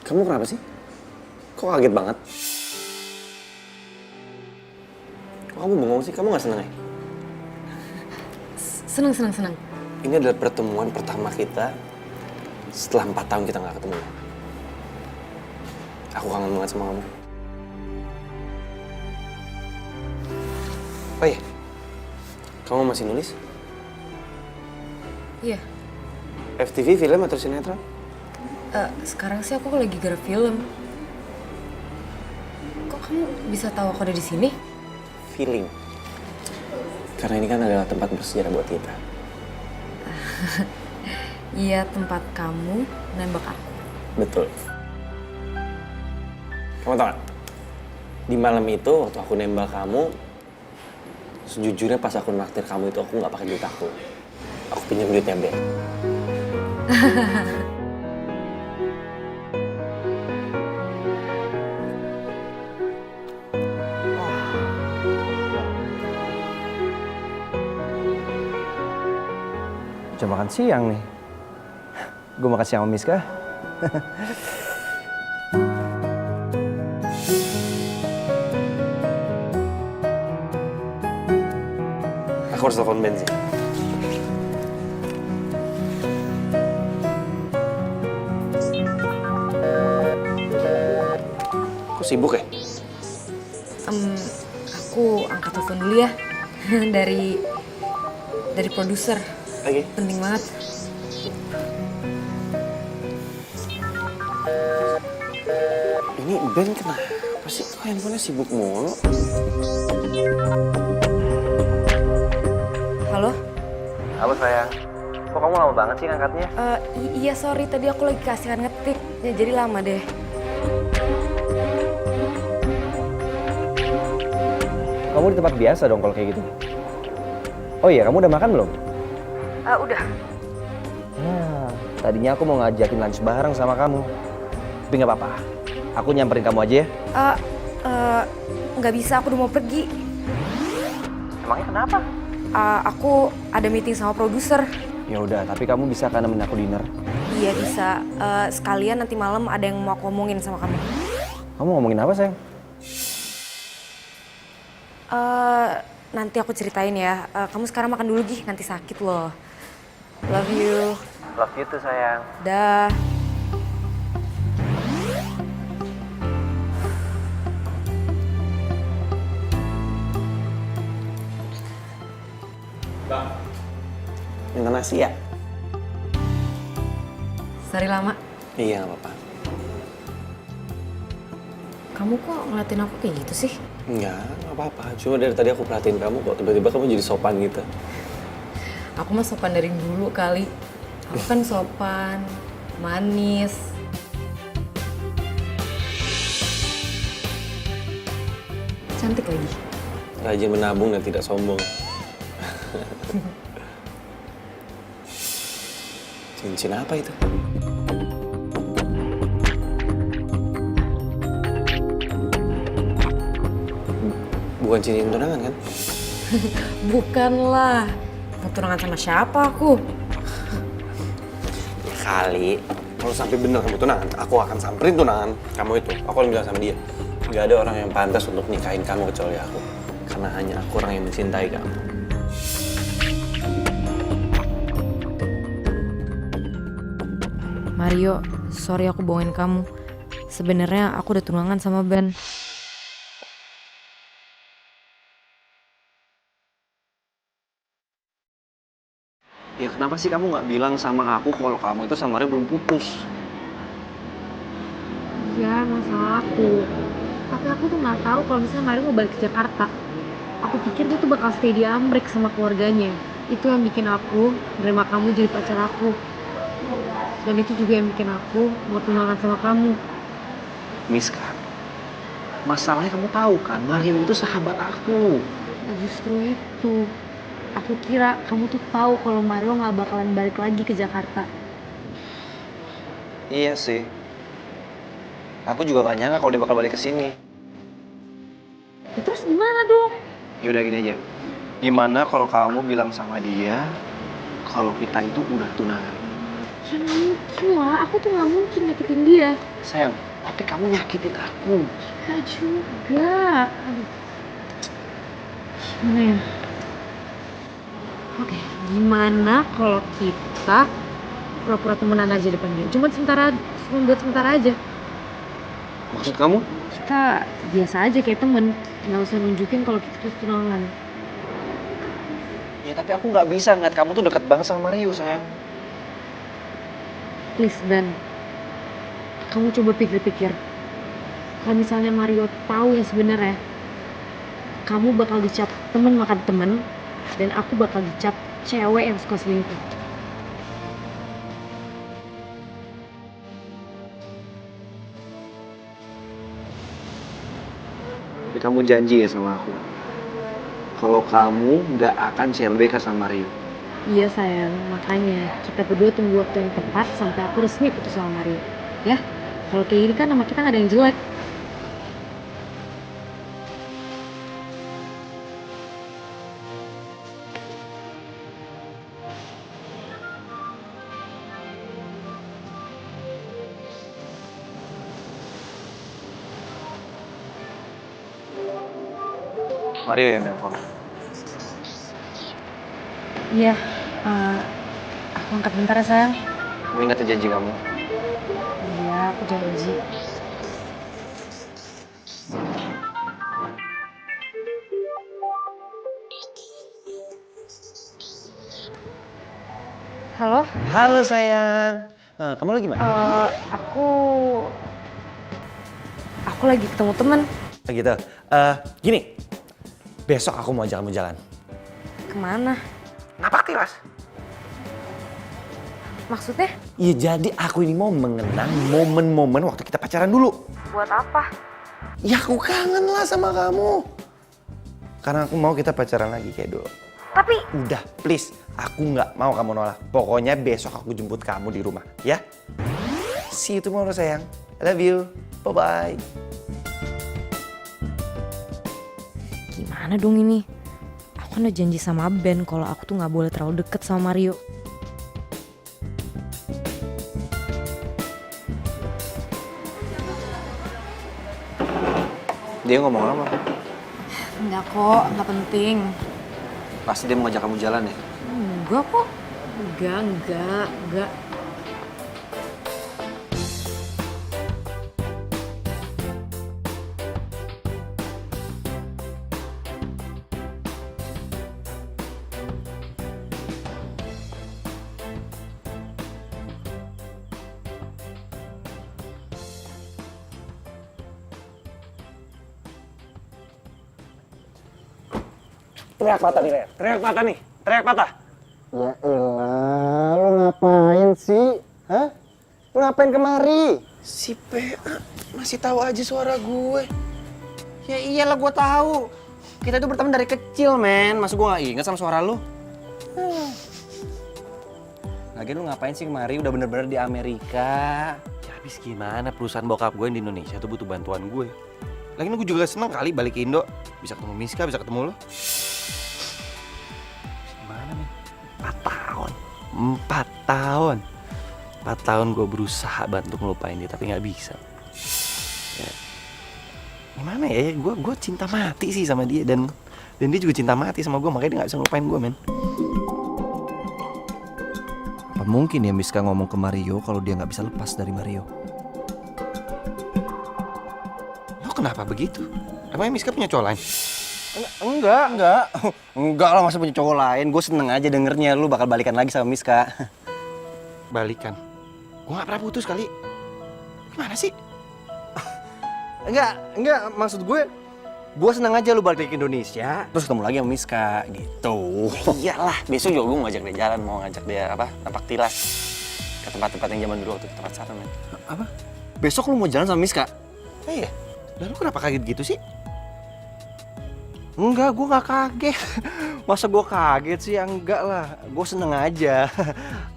Kamu kenapa sih? Kok kaget banget? Kok kamu bengong sih? Kamu gak seneng ya? Seneng. Ini adalah pertemuan pertama kita setelah 4 tahun kita gak ketemu. Aku kangen banget sama kamu. Oh iya, kamu masih nulis? Iya. FTV, film atau sinetron? Sekarang sih aku lagi garap film. Kok kamu bisa tahu aku ada di sini? Feeling. Karena ini kan adalah tempat bersejarah buat kita. Iya, tempat kamu nembak aku. Betul. Kamu tau gak? Di malam itu waktu aku nembak kamu, sejujurnya pas aku naktir kamu itu aku gak pakai duit aku. Aku pinjam duitnya Ben. Jam makan siang nih. Gue makan siang sama Miska. Aku harus telepon Ben sih. Kok sibuk ya? Aku angkat telepon dulu ya. dari produser. Oke. Penting banget. Ini Ben kenapa sih? Kok handphonenya sibuk mulu? Halo? Halo sayang. Kok kamu lama banget sih ngangkatnya? Iya sorry, tadi aku lagi keasikan ngetik. Ya, jadi lama deh. Kamu di tempat biasa dong kalau kayak gitu. Oh iya, kamu udah makan belum? Udah. Nah, tadinya aku mau ngajakin lunch bareng sama kamu. Tapi nggak apa-apa. Aku nyamperin kamu aja ya. Nggak bisa, aku udah mau pergi. Emangnya kenapa? Aku ada meeting sama produser. Ya udah, tapi kamu bisa kan nemenin aku dinner? Iya bisa. Sekalian nanti malam ada yang mau aku omongin sama kamu. Kamu ngomongin apa sayang? Nanti aku ceritain ya. Kamu sekarang makan dulu Gi, nanti sakit loh. Love you. Love you tuh sayang. Dah. Minta nasi ya? Sorry lama. Iya, gak apa-apa. Kamu kok ngeliatin aku kayak gitu sih? Enggak, gak apa-apa. Cuma dari tadi aku perhatiin kamu kok tiba-tiba kamu jadi sopan gitu. Aku mah sopan dari dulu kali. Aku kan sopan, manis. Cantik lagi. Rajin menabung dan tidak sombong. Cincin apa itu? Bukan cincin tunangan kan? Bukanlah. Mau tunangan sama siapa aku? Kali. Kalau sampai bener kamu tunangan, aku akan samperin tunangan kamu itu. Aku akan bilang sama dia. Gak ada orang yang pantas untuk nikahin kamu kecuali aku. Karena hanya aku orang yang mencintai kamu. Mario, sorry aku bohongin kamu. Sebenarnya aku udah tunangan sama Ben. Ya kenapa sih kamu nggak bilang sama aku kalau kamu itu sama Ria belum putus? Ya, masalah aku. Tapi aku tuh nggak tahu kalau misalnya Mario mau balik ke Jakarta. Aku pikir dia tuh bakal stay di Amrik sama keluarganya. Itu yang bikin aku nerima kamu jadi pacar aku. Dan itu juga yang bikin aku mau tunangan sama kamu. Miska, masalahnya kamu tahu kan, Mario itu sahabat aku. Nah, justru itu. Aku kira kamu tuh tahu kalau Mario nggak bakalan balik lagi ke Jakarta. Iya sih. Aku juga gak nyangka kalau dia bakal balik ke sini. Ya, terus gimana dong? Yaudah gini aja. Gimana kalau kamu bilang sama dia kalau kita itu udah tunangan? Ya nggak mungkin lah, aku tuh nggak mungkin nyakitin dia. Sayang, tapi kamu nyakitin aku. Gak juga. Aduh. Gimana ya? Oke, gimana kalau kita pura-pura temenan aja depan dia? Cuma buat sementara aja. Maksud kamu? Kita biasa aja kayak temen, nggak usah nunjukin kalau kita tuh tunangan. Ya tapi aku nggak bisa ngeliat kamu tuh deket banget sama Mario, sayang. Please Ben, kamu coba pikir-pikir. Kalau misalnya Mario tahu yang sebenarnya, kamu bakal dicap temen makan temen, dan aku bakal dicap cewek yang suka selingkuh. Tapi kamu janji ya sama aku, kalau kamu nggak akan CLBK sama Mario. Iya sayang, makanya kita berdua tunggu waktu yang tepat sampai aku resmi putus sama Mario. Ya, kalau kayak gini kan nama kita nggak ada yang jelek. Mario yang nelfon. Iya, aku angkat bentar ya sayang. Kamu ingat ya janji kamu? Iya, aku janji. Halo? Halo sayang. Kamu lagi mana? Aku lagi ketemu temen. Gitu. Gini, besok aku mau ajak kamu jalan. Kemana? Napaktilas. Maksudnya? Iya, jadi aku ini mau mengenang momen-momen waktu kita pacaran dulu. Buat apa? Ya aku kangen lah sama kamu. Karena aku mau kita pacaran lagi kayak dulu. Tapi Udah, please. Aku nggak mau kamu nolak. Pokoknya besok aku jemput kamu di rumah, ya? See you tomorrow, sayang. I love you. Bye-bye. gimana dong ini? Aku kan udah janji sama Ben kalau aku tuh nggak boleh terlalu deket sama Mario. Dia ngomong apa? Enggak kok, nggak penting. Pasti dia mau ngajak kamu jalan ya? Enggak kok. Enggak. Teriak patah nih, Rer. Teriak patah. Ya elah, lu ngapain sih? Hah? Lu ngapain kemari? Si PA masih tahu aja suara gue. Ya iyalah gua tahu. Kita tuh berteman dari kecil, men. Masa gua gak inget sama suara lu? Lagian lu ngapain sih kemari? Udah bener-bener di Amerika. Ya habis gimana, perusahaan bokap gue yang di Indonesia tuh butuh bantuan gue. Lagian gue juga seneng kali balik ke Indo. Bisa ketemu Miska, bisa ketemu lo. Gimana nih? 4 tahun. 4 tahun gue berusaha bantu ngelupain dia, tapi nggak bisa. Ya. Gimana ya? Gue cinta mati sih sama dia, dan dia juga cinta mati sama gue, makanya dia nggak bisa ngelupain gue, men. Apa mungkin ya Miska ngomong ke Mario kalau dia nggak bisa lepas dari Mario? Lo kenapa begitu? Emangnya Miska punya cowok lain? Enggak. Enggak lah, masa punya cowok lain. Gue seneng aja dengernya lu bakal balikan lagi sama Miska. Balikan? Gue nggak pernah putus kali. Gimana sih? Enggak, maksud gue seneng aja lu balik ke Indonesia, terus ketemu lagi sama Miska, gitu. Iyalah, besok juga gue mau ngajak dia jalan, mau ngajak dia napak tilas ke tempat-tempat yang zaman dulu waktu kita pacaran, men. Apa? Besok lu mau jalan sama Miska? Iya. Lalu kenapa kaget gitu sih? Enggak, gue gak kaget. Masa gue kaget sih? Ya enggak lah, gue seneng aja.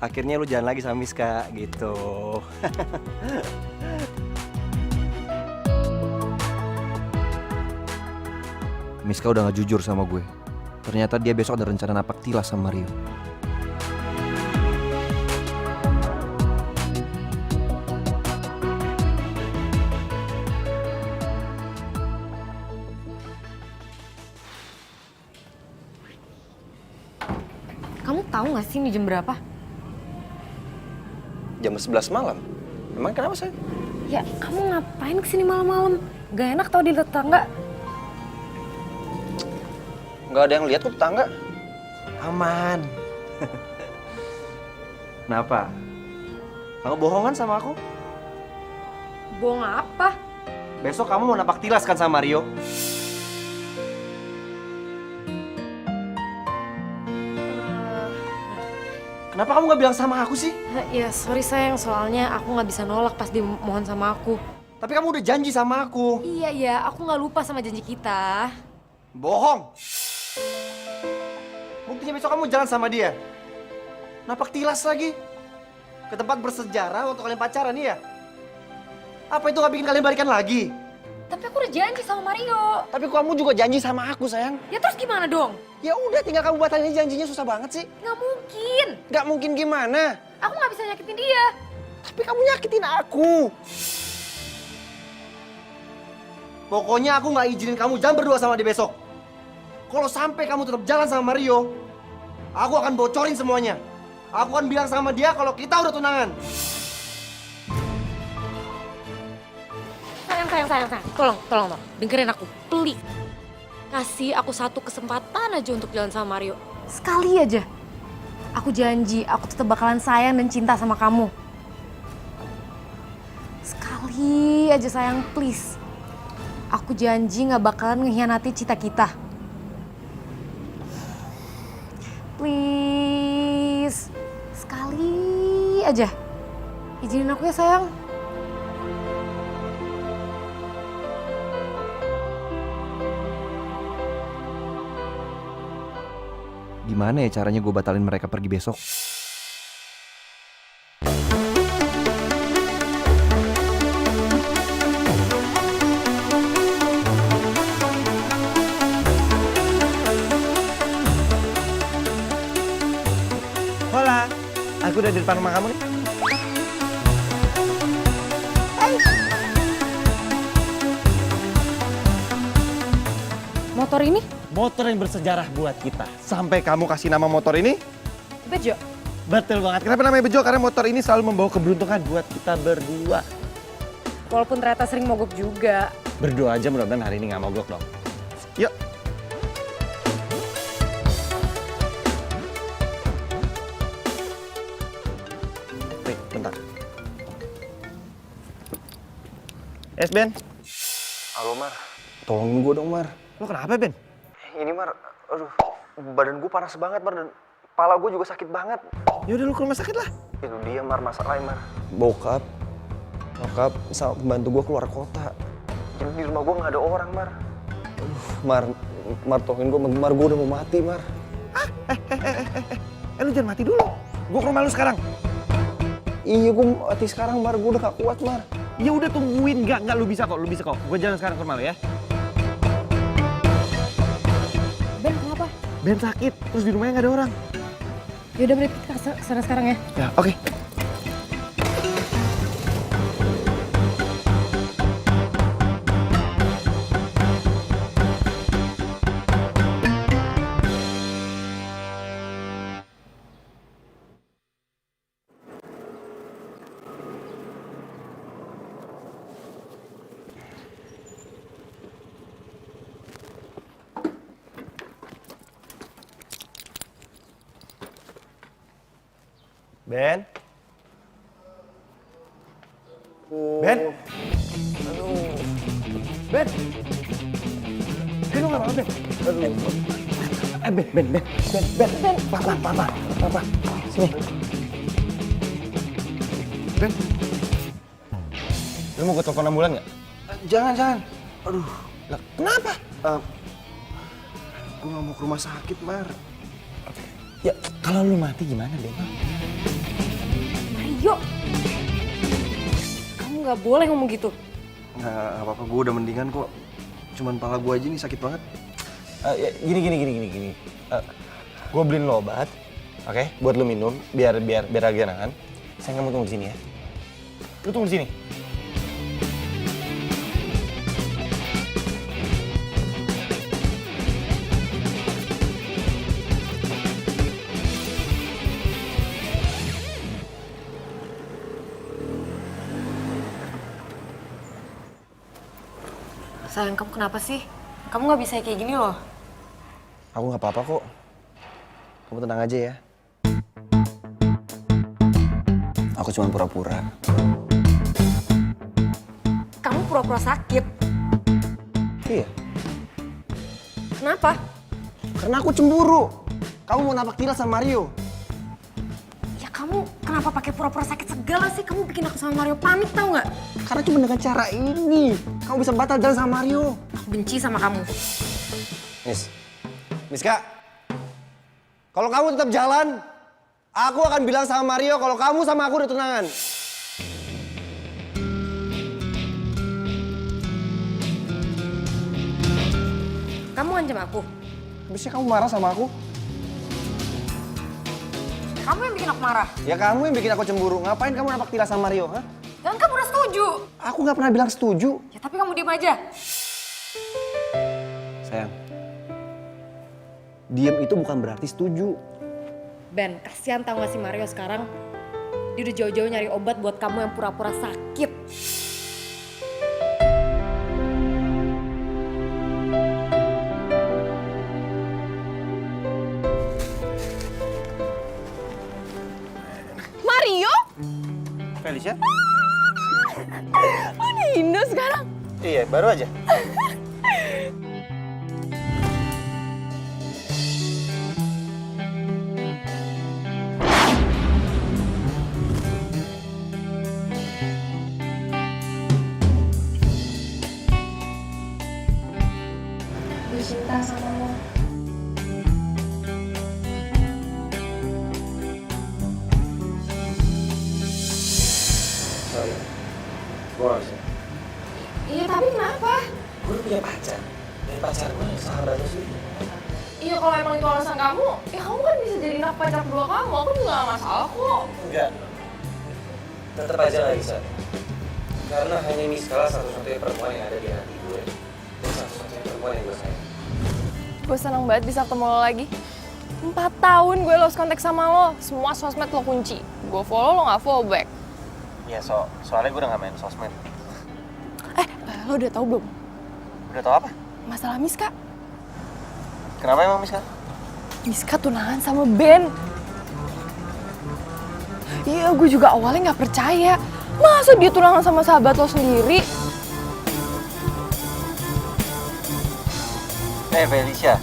Akhirnya lu jalan lagi sama Miska, gitu. Miska udah gak jujur sama gue. Ternyata dia besok ada rencana napak tilas sama Mario. tahu nggak sih ini jam berapa? Jam 11 malam. Emang kenapa sayang? Ya, kamu ngapain kesini malam-malam? Gak enak tau di tetangga. Nggak ada yang lihat kok tetangga. Aman. Kenapa? Kamu bohongan sama aku? Bohong apa? Besok kamu mau napak tilas kan sama Mario? Kenapa kamu nggak bilang sama aku sih? Ya sorry sayang, soalnya aku nggak bisa nolak pas dia mohon sama aku. Tapi kamu udah janji sama aku. Iya, aku nggak lupa sama janji kita. Bohong. Buktinya besok kamu jalan sama dia. Napak tilas lagi. Ke tempat bersejarah waktu kalian pacaran ya? Apa itu gak bikin kalian balikan lagi? Tapi aku udah janji sama Mario. Tapi kamu juga janji sama aku sayang. Ya terus gimana dong? Ya udah tinggal kamu batalin janjinya, susah banget sih. Nggak mungkin. Nggak mungkin gimana? Aku nggak bisa nyakitin dia. Tapi kamu nyakitin aku. Pokoknya aku gak izinin kamu jangan berdua sama dia besok. Kalau sampai kamu tetap jalan sama Mario, aku akan bocorin semuanya. Aku akan bilang sama dia kalau kita udah tunangan. Sayang. Tolong. Dengerin aku, please. Kasih aku satu kesempatan aja untuk jalan sama Mario. Sekali aja. Aku janji, aku tetap bakalan sayang dan cinta sama kamu. Sekali aja sayang, please. Aku janji gak bakalan ngehianati cita kita. Please. Sekali aja. Izinin aku ya sayang. Gimana ya caranya gue batalin mereka pergi besok? Hola, aku udah di depan rumah kamu nih. Motor ini? Motor yang bersejarah buat kita. Sampai kamu kasih nama motor ini? Bejo. Betul banget. Kenapa namanya Bejo? Karena motor ini selalu membawa keberuntungan buat kita berdua. Walaupun ternyata sering mogok juga. Berdoa aja mudah-mudahan hari ini nggak mogok dong. Yuk. Wait, bentar. Ben. Halo Mar, tolongin gue dong Mar. Lo kenapa, Ben? Ini Mar, aduh, badan gue panas banget Mar dan kepala gue juga sakit banget. Ya udah lu ke rumah sakit lah. Itu dia Mar, masalahnya Mar. Bokap sama pembantu gue keluar kota. Jadi di rumah gue nggak ada orang Mar. Mar tolongin gue, Mar gue udah mau mati Mar. Lu jangan mati dulu. Gue ke rumah lu sekarang. Iya gue mati sekarang Mar, gue udah gak kuat Mar. Ya udah tungguin, enggak lu bisa kok. Gue jalan sekarang ke rumah lu ya. Ben, kenapa? Ben sakit, terus di rumahnya nggak ada orang. Yaudah, berarti kita kesana sekarang ya. Ya, oke. Ben? Ben? Ben? Ben, lu nggak apa-apa, Ben? Ben. Papa. Sini. Ben? Lu mau gue telepon ambulan nggak? Jangan. Aduh, Lah, kenapa? gue gak mau ke rumah sakit Mar. Ya, kalau lu mati gimana, Ben? Mario! Kamu nggak boleh ngomong gitu. Nggak apa-apa, gue udah mendingan kok. Cuman pala gue aja nih sakit banget. Gini. Gue beliin lo obat, oke? Buat lo minum, biar agak enakan. Saya kamu tunggu di sini ya. Lu tunggu di sini. Sayang, kamu kenapa sih? Kamu nggak bisa kayak gini loh. Aku nggak apa-apa kok. Kamu tenang aja ya. Aku cuma pura-pura. Kamu pura-pura sakit. Iya, Kenapa? karena aku cemburu. Kamu mau napak tilas sama Mario. Ya kamu kenapa pakai pura-pura sakit segala sih? Kamu bikin aku sama Mario panik tau nggak? Karena cuma dengan cara ini, kamu bisa batal jalan sama Mario. Aku benci sama kamu. Miska, kalau kamu tetap jalan, aku akan bilang sama Mario kalau kamu sama aku udah tunangan. Kamu ngancam aku. Habisnya kamu marah sama aku? Kamu yang bikin aku marah. Ya kamu yang bikin aku cemburu. Ngapain kamu napak tilas sama Mario? Hah? Dan kamu udah setuju. Aku nggak pernah bilang setuju. Ya tapi kamu diem aja. Sayang, diem itu bukan berarti setuju. Ben, kasihan tau gak sih Mario sekarang? Dia udah jauh-jauh nyari obat buat kamu yang pura-pura sakit. Mario? Felicia? Oh di Indo sekarang? Iya, baru aja. Gue cinta sama lo. Sorry, gue gak bisa. Iya tapi kenapa? Gue punya pacar. Dan pacar gue sahabat lo sih. Iya kalau emang itu alasan kamu, ya kamu kan bisa jadi anak pacar kedua kamu. Aku juga gak masalah kok. Enggak. Tetap aja gak bisa. Karena hanya Miska satu-satunya perempuan yang ada di hati gue. Dan satu-satunya perempuan yang gue sayang. Gue seneng banget bisa ketemu lo lagi. 4 tahun gue lost kontak sama lo, semua sosmed lo kunci. Gue follow, lo gak follow back. Iya, soalnya gue udah gak main sosmed. Lo udah tahu belum? Udah tau apa? Masalah Miska. Kenapa emang Miska? Miska tunangan sama Ben. Iya, gue juga awalnya gak percaya. Masa dia tunangan sama sahabat lo sendiri? Felicia,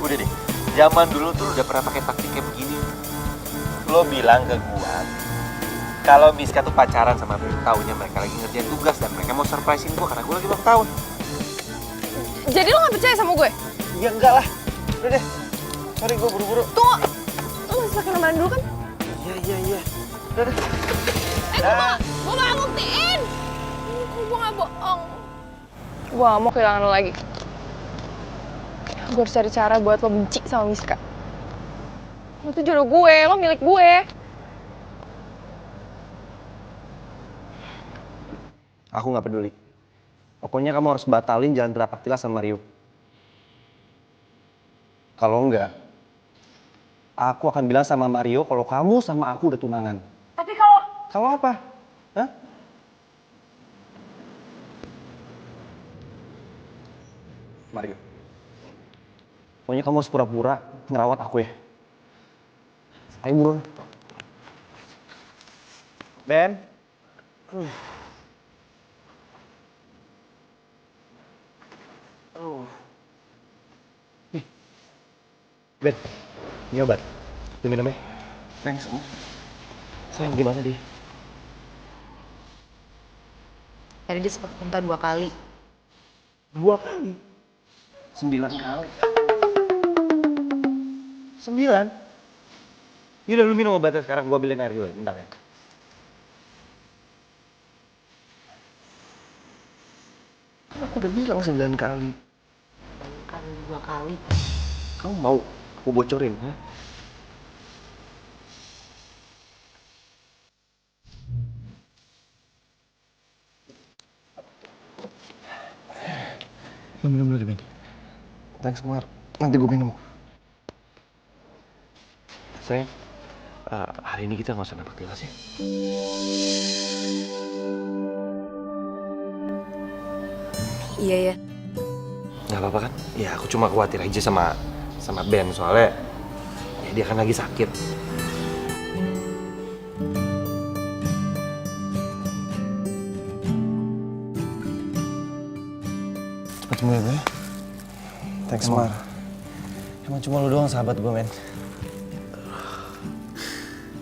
udah deh. Zaman dulu tuh udah pernah pakai taktik kayak begini. Lo bilang ke gua kalau Miska tuh pacaran sama Ben, taunya mereka lagi ngerjain tugas dan mereka mau surprisein gua karena gua lagi ulang tahun. Jadi lo gak percaya sama gue? Ya enggak lah. Udah deh. Sorry, gua buru-buru. Tunggu, lo masih pakai ramalan dulu kan? Iya. Udah deh. Gue gak buktiin. Gue gak bohong. Gue gak mau kehilangan lo lagi. Gue harus cari cara buat lo benci sama Miska. Lo tuh jodoh gue, lo milik gue. Aku nggak peduli. Pokoknya kamu harus batalin jalan terapak tilas sama Mario. Kalau enggak, aku akan bilang sama Mario kalau kamu sama aku udah tunangan. Tapi kalau... Kamu apa? Hah? Mario. Pokoknya kamu harus pura-pura ngerawat aku ya. Ayo buruan. Ben. Nih. Ben, ini obat. Lu minum ya? Thanks. Sayang, gimana dia? Tadi dia sempat muntah 2 kali. 2 kali? 9 kali. 9? Yaudah, lu minum obatnya sekarang. Gua ambilin air dulu, bentar ya. Aku udah bilang 9 kali. Kan 2 kali. Kamu mau aku bocorin, ha? Lu minum dulu deh, Ben. Thanks, Mar. Nanti gue minum. Sayang, hari ini kita nggak usah napak tilas ya. Iya ya. Nggak apa-apa kan? Ya aku cuma khawatir aja sama Ben soalnya ya dia kan lagi sakit. Cepet sembuh ya, Bro. Thanks, Mar. Emang cuma lu doang sahabat gue, men.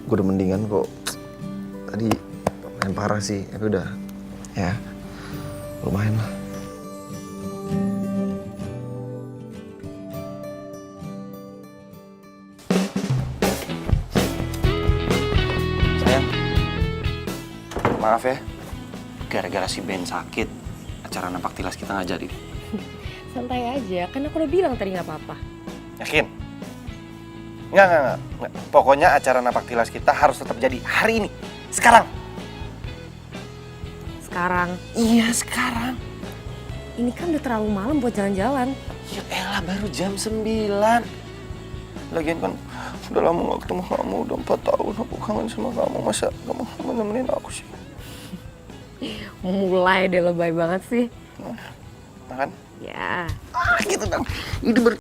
Gue udah mendingan kok. Tadi main parah sih, tapi udah ya lumayan lah. Sayang, maaf ya. Gara-gara si Ben sakit, acara napak tilas kita nggak jadi. Santai aja, kan aku udah bilang tadi nggak apa-apa. Yakin? Nggak. Pokoknya acara napak tilas kita harus tetap jadi hari ini. Sekarang. Sekarang, Iya, sekarang. ini kan udah terlalu malam buat jalan-jalan. Ya elah, baru jam 9. Lagian kan udah lama gak ketemu kamu, udah 4 tahun aku kangen sama kamu. Masa kamu nemenin aku sih? Mulai deh lebay banget sih. Makan? Ya. Gitu dong. Ini baru.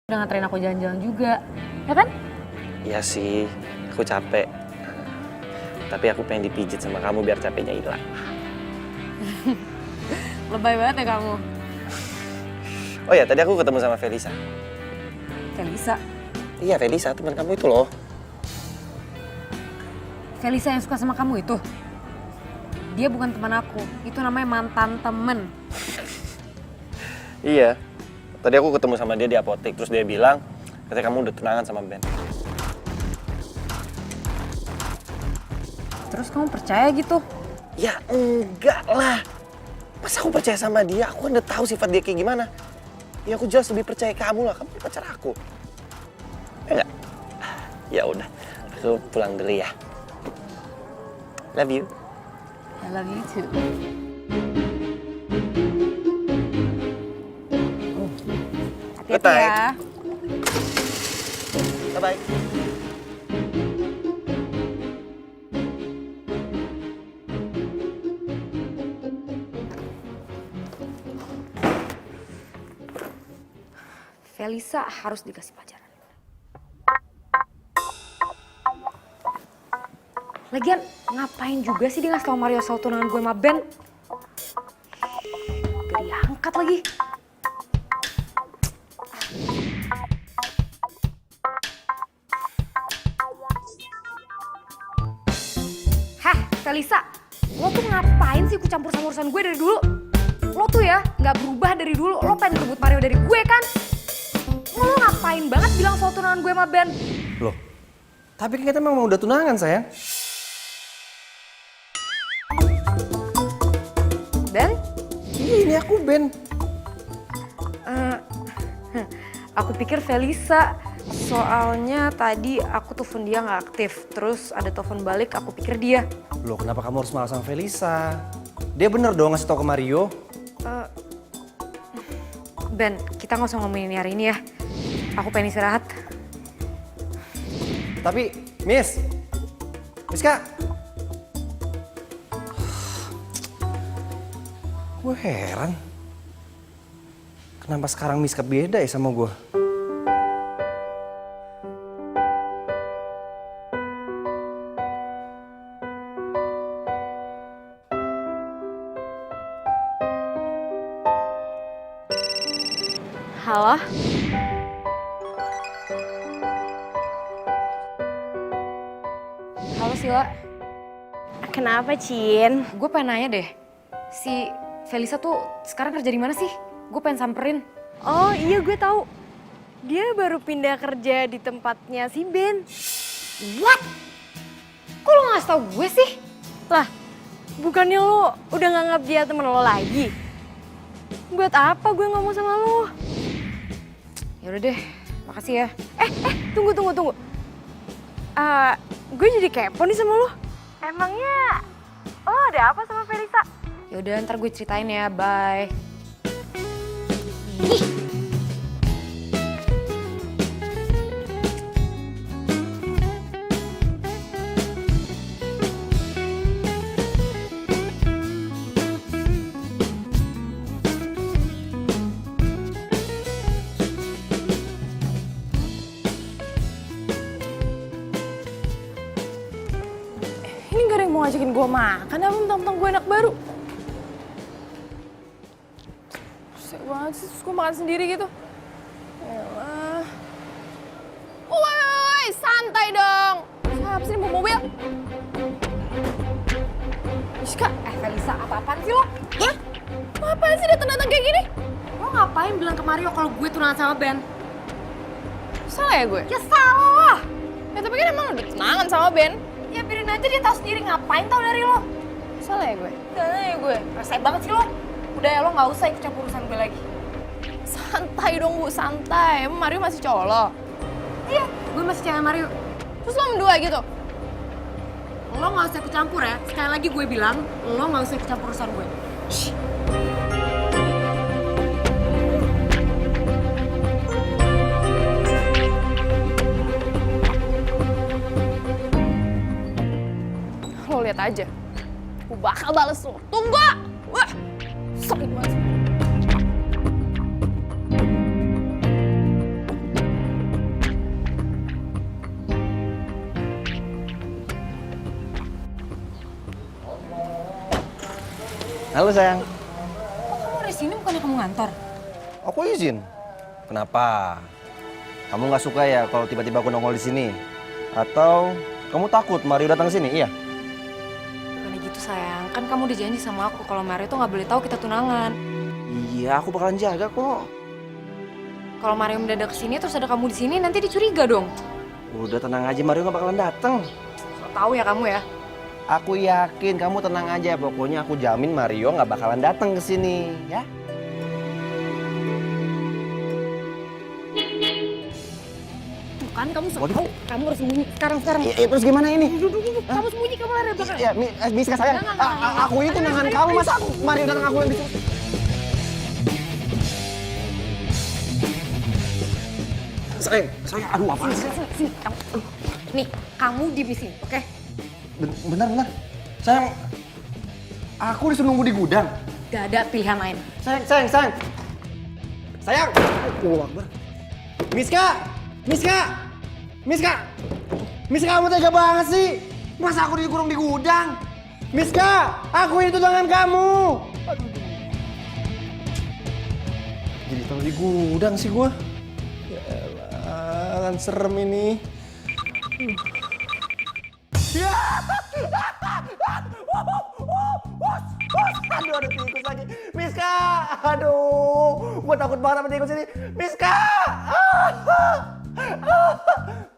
Udah nganterin aku jalan-jalan juga, ya kan? Iya sih, aku capek. Tapi aku pengen dipijit sama kamu biar capeknya hilang. Lebay banget ya kamu. Oh ya, tadi aku ketemu sama Felisa. Felisa? Iya, Felisa, teman kamu itu loh. Felisa yang suka sama kamu itu? Dia bukan teman aku, itu namanya mantan temen. Iya. Tadi aku ketemu sama dia di apotek, terus dia bilang katanya kamu udah tunangan sama Ben. Terus kamu percaya gitu? Ya enggak lah. Masa aku percaya sama dia? Aku kan udah tahu sifat dia kayak gimana. Ya aku jelas lebih percaya kamu lah, kamu pacar aku. Ya enggak? Ya udah, aku pulang dulu ya. Love you. I love you too. Good Hati-hati night. ya. Bye-bye. Felisa harus dikasih pelajaran. Lagian ngapain juga sih dia ngasih tau Mario soal tunangan gue sama Ben? Gak diangkat lagi. Hah, Felisa, lo tuh ngapain sih ikut campur sama urusan gue dari dulu? Lo tuh ya nggak berubah dari dulu, lo pengen rebut Mario dari gue kan? Lo ngapain banget bilang soal tunangan gue sama Ben? Loh, tapi kan kita memang udah tunangan, sayang. Ben? Iya, ini aku Ben. Aku pikir Felisa, soalnya tadi aku telepon dia nggak aktif. Terus ada telepon balik, aku pikir dia. Loh, kenapa kamu harus malah sama Felisa? Dia bener dong ngasih tau ke Mario. Ben, kita nggak usah ngomongin ini hari ini ya. Aku pengen istirahat. Tapi, Miss Kak. Gue heran. Kenapa sekarang Miss Kak beda ya sama gue? Halo? Halo Sila. Kenapa, Cin? Gue pengen nanya deh. Si Felisa tuh sekarang kerja di mana sih? Gue pengen samperin. Oh iya, gue tahu. Dia baru pindah kerja di tempatnya si Ben. What? Kok lo nggak tau gue sih? Lah, bukannya lo udah nganggap dia temen lo lagi? Buat apa gue ngomong sama lo? Ya udah deh, makasih ya. Tunggu. Gue jadi kepo nih sama lo. Emangnya lo ada apa sama Felisa? Ya udah, ntar gue ceritain ya. Bye. Ini gak ada yang mau ngajakin gue makan, apa mentang-mentang gue anak baru? Susah banget sih, terus gue makan sendiri gitu. Yalah. Woi, santai dong. Siapa sih yang bawa mobil? Iska, Felisa, apa-apaan sih lo? hah? Ngapain sih datang-datang kayak gini? Lo ngapain bilang ke Mario kalau gue tunangan sama Ben? Salah ya gue? Ya salah. Ya tapi kan emang udah tunangan sama Ben. Ya biarin aja, dia tahu sendiri, ngapain tahu dari lo. Salah ya gue? Salah ya gue? Resek banget sih lo. Udah ya, lo nggak usah ikut campur urusan gue lagi. Santai dong Bu, santai. Emang Mario masih cowok lo? Iya, gue masih cewek Mario. Terus lo berdua gitu? Lo nggak usah ikut campur ya. Sekali lagi gue bilang, lo nggak usah ikut campur urusan gue. Lo lihat aja. Gue bakal bales lo. Tunggu! Wah, sakit banget. Halo sayang. Kok kamu di sini, bukannya kamu ngantor? Aku izin. Kenapa? Kamu nggak suka ya kalau tiba-tiba aku nongol di sini? Atau kamu takut Mario datang ke sini? Iya. Bukannya gitu sayang, kan kamu udah janji sama aku kalau Mario tuh nggak boleh tahu kita tunangan. Iya, aku bakalan jaga kok. Kalau Mario mendadak kesini terus ada kamu di sini nanti dicuriga dong. Udah tenang aja, Mario nggak bakalan datang. So tahu ya kamu ya. Aku yakin, kamu tenang aja. Pokoknya aku jamin Mario nggak bakalan datang ke sini, ya. Tuh kan kamu so tahu, kamu harus sembunyi sekarang. Iya, terus gimana ini? Kamu sembunyi, kamu lari belakang. Ya, Miska sayang. Aku ini tunangan kamu, masa aku Mario datang aku yang disuruh? Sayang, aduh apa sih? Sini, kamu. Nih, kamu di sini, oke? Bentar. Sayang, aku disuruh nunggu di gudang. Gak ada pilihan lain. Sayang. Sayang. Allahu Akbar. Miska, kamu tega banget sih. Masa aku dikurung di gudang? Miska, aku ini tunangan kamu. Aduh. Jadi taruh di gudang sih gua. Ya elah, kan serem ini. Ya. Aduh, ada tikus lagi. Miska, aduh, gua takut banget sama tikus ini. Miska,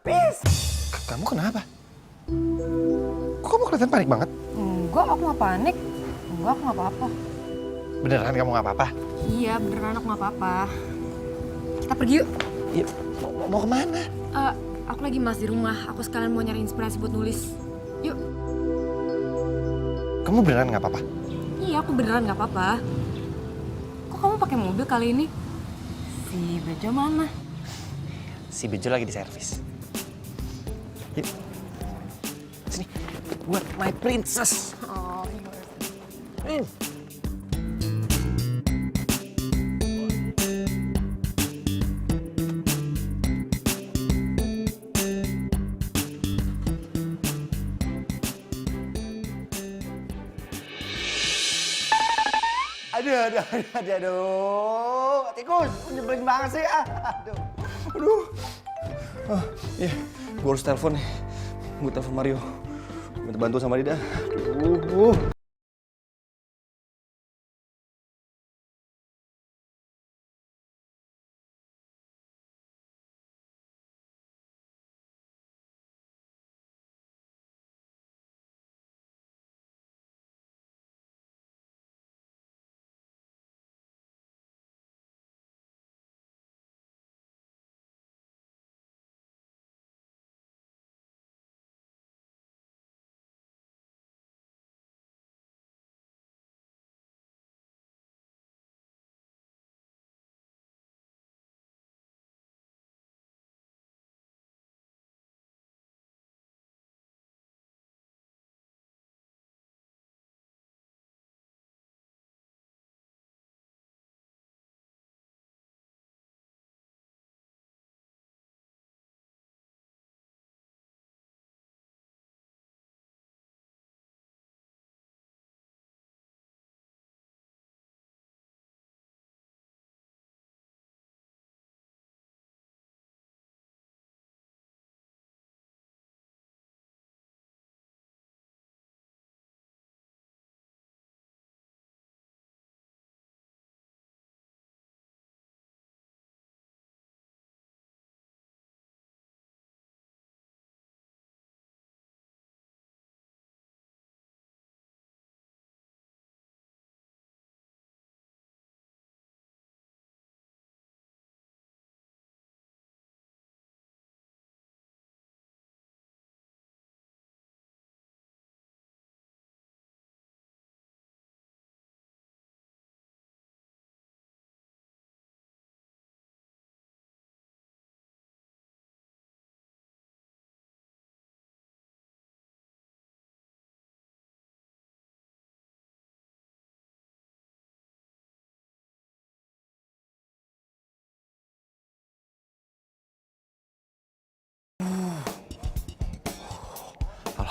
Pis. Kamu kenapa? Kok kamu kelihatan panik banget? Enggak, aku nggak panik. Enggak, aku nggak apa-apa. Beneran kamu nggak apa-apa? Iya, beneran aku nggak apa-apa. Kita pergi yuk. Ya, mau kemana? Aku lagi malas di rumah. Aku sekalian mau nyari inspirasi buat nulis. Yuk. Kamu beneran nggak apa-apa? Iya, aku beneran nggak apa-apa. Kok kamu pakai mobil kali ini? Si Bejo mana? Si Bejo lagi di servis. Yuk. Sini, buat my princess. Oh, Aduh, tikus, nyebelin banget sih. Aduh. Iya, gue harus telepon nih. Gue telepon Mario. Minta bantu sama dia dah. Aduh.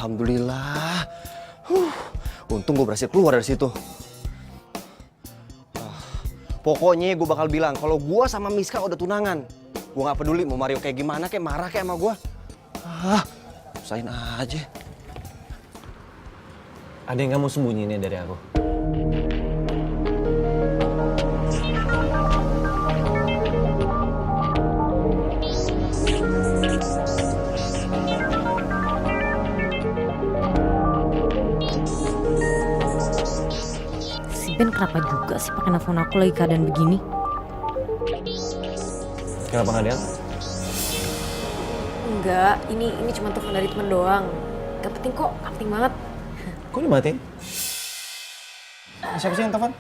Alhamdulillah. Untung gue berhasil keluar dari situ. Pokoknya gue bakal bilang kalau gue sama Miska udah tunangan. Gue nggak peduli mau Mario kayak gimana, kayak marah kayak sama gue. Ah, usahain aja. Ada yang kamu sembunyiin dari aku? Si Ben kenapa juga sih pakai nelfon aku lagi keadaan begini? Kenapa nggak diangkat? Enggak, ini cuma telepon dari temen doang. Gak penting kok, gak penting banget. Kok dimatiin? Siapa sih yang telepon?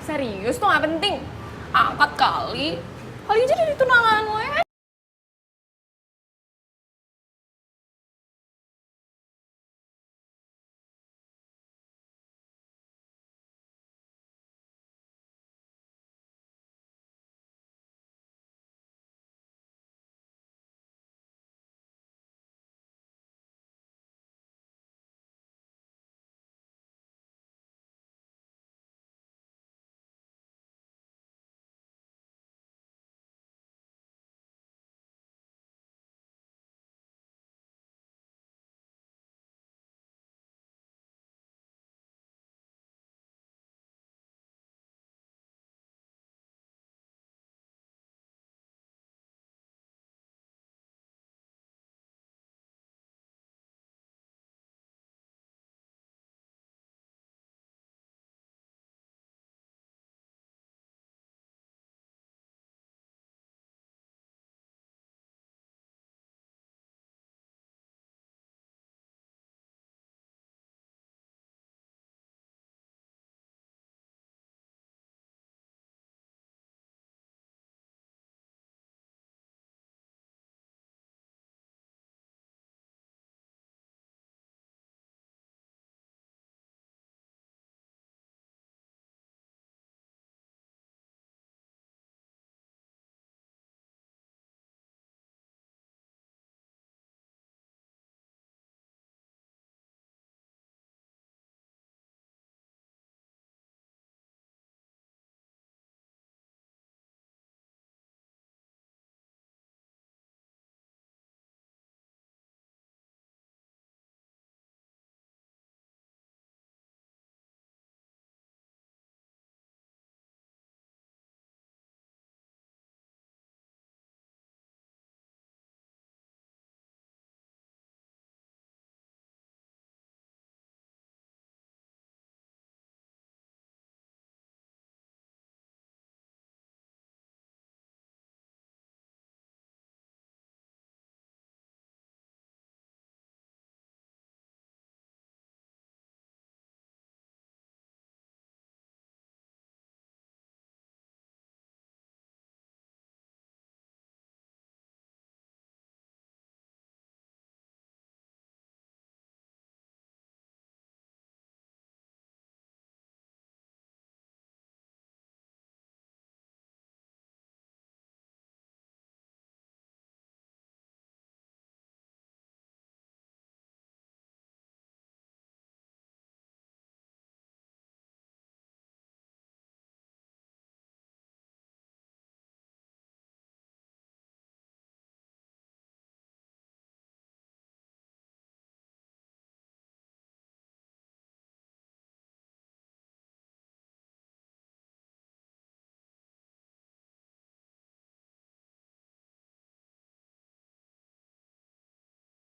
Serius tuh gak penting. Angkat kali. Kali aja dari tunangan lo ya.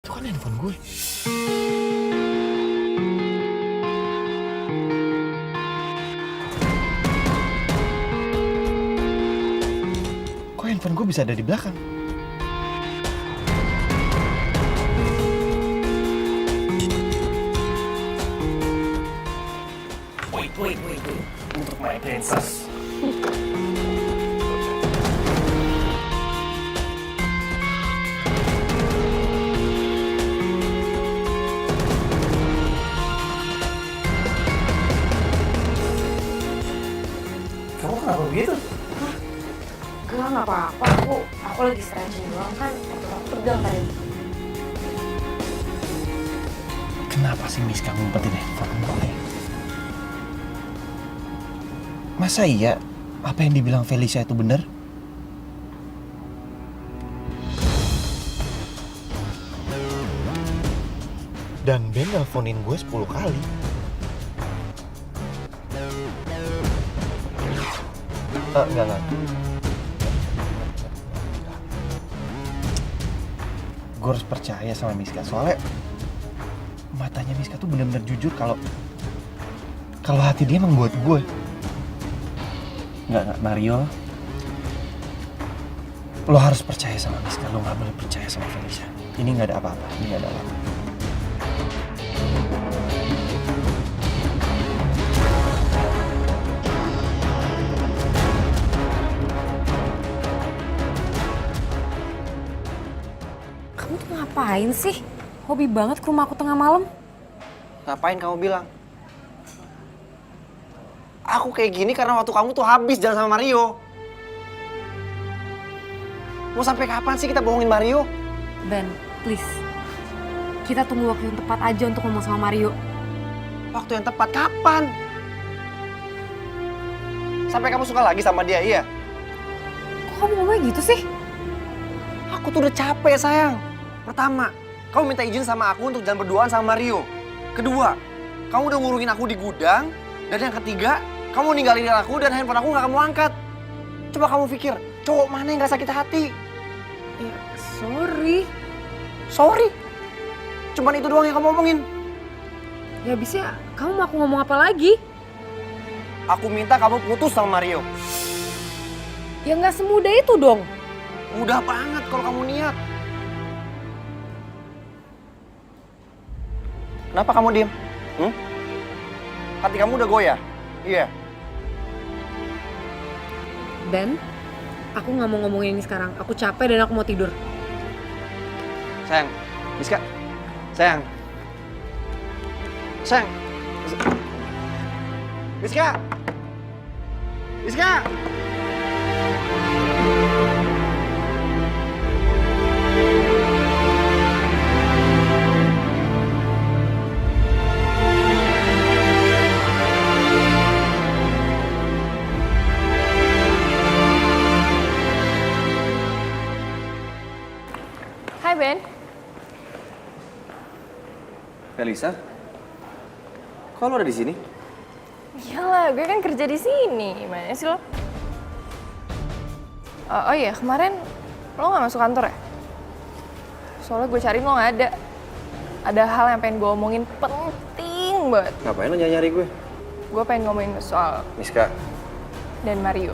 Itu kan handphone gue. Kok handphone gue bisa ada di belakang? Wait. Untuk my princess. Kamu kenapa begitu? Enggak, nggak apa-apa. Aku lagi stretching doang kan. Aku tegang tadi. Kenapa sih Miska ngumpetin handphone gue? Masa iya Apa yang dibilang Felicia itu benar? Dan Ben nelfonin gue 10 kali. Enggak. Gue harus percaya sama Miska, soalnya matanya Miska tuh benar-benar jujur kalau hati dia emang buat gue. Enggak, Mario. Lo harus percaya sama Miska, lo gak boleh percaya sama Felicia. Ini gak ada apa-apa, ini gak ada apa-apa. Kamu tuh ngapain sih? Hobi banget ke rumah aku tengah malam. Ngapain kamu bilang? Aku kayak gini karena waktu kamu tuh habis jalan sama Mario. Mau sampai kapan sih kita bohongin Mario? Ben, please. Kita tunggu waktu yang tepat aja untuk ngomong sama Mario. Waktu yang tepat kapan? Sampai kamu suka lagi sama dia, iya? Kok kamu ngomongnya gitu sih? Aku tuh udah capek, sayang. Pertama, kamu minta izin sama aku untuk jalan berduaan sama Mario. Kedua, kamu udah ngurungin aku di gudang. Dan yang ketiga, kamu ninggalin aku dan handphone aku gak kamu angkat. Coba kamu pikir, cowok mana yang gak sakit hati? Ya, sorry. Sorry? Cuman itu doang yang kamu omongin. Ya abisnya kamu mau aku ngomong apa lagi? Aku minta kamu putus sama Mario. Ya nggak semudah itu dong. Mudah banget kalau kamu niat. Kenapa kamu diem? Hati kamu udah goyah? Iya. Ben, aku nggak mau ngomongin ini sekarang. Aku capek dan aku mau tidur. Sayang, Miska. Sayang. Sayang. Miska. Miska. Hai Ben. Felisa? Kok lo ada di sini? Iyalah, gue kan kerja di sini. Gimana sih lo? Oh iya, kemarin lo nggak masuk kantor ya? Soalnya gue cariin lo nggak ada. Ada hal yang pengen gue omongin penting banget. Ngapain lo nyari gue? Gue pengen ngomongin soal Miska. dan Mario.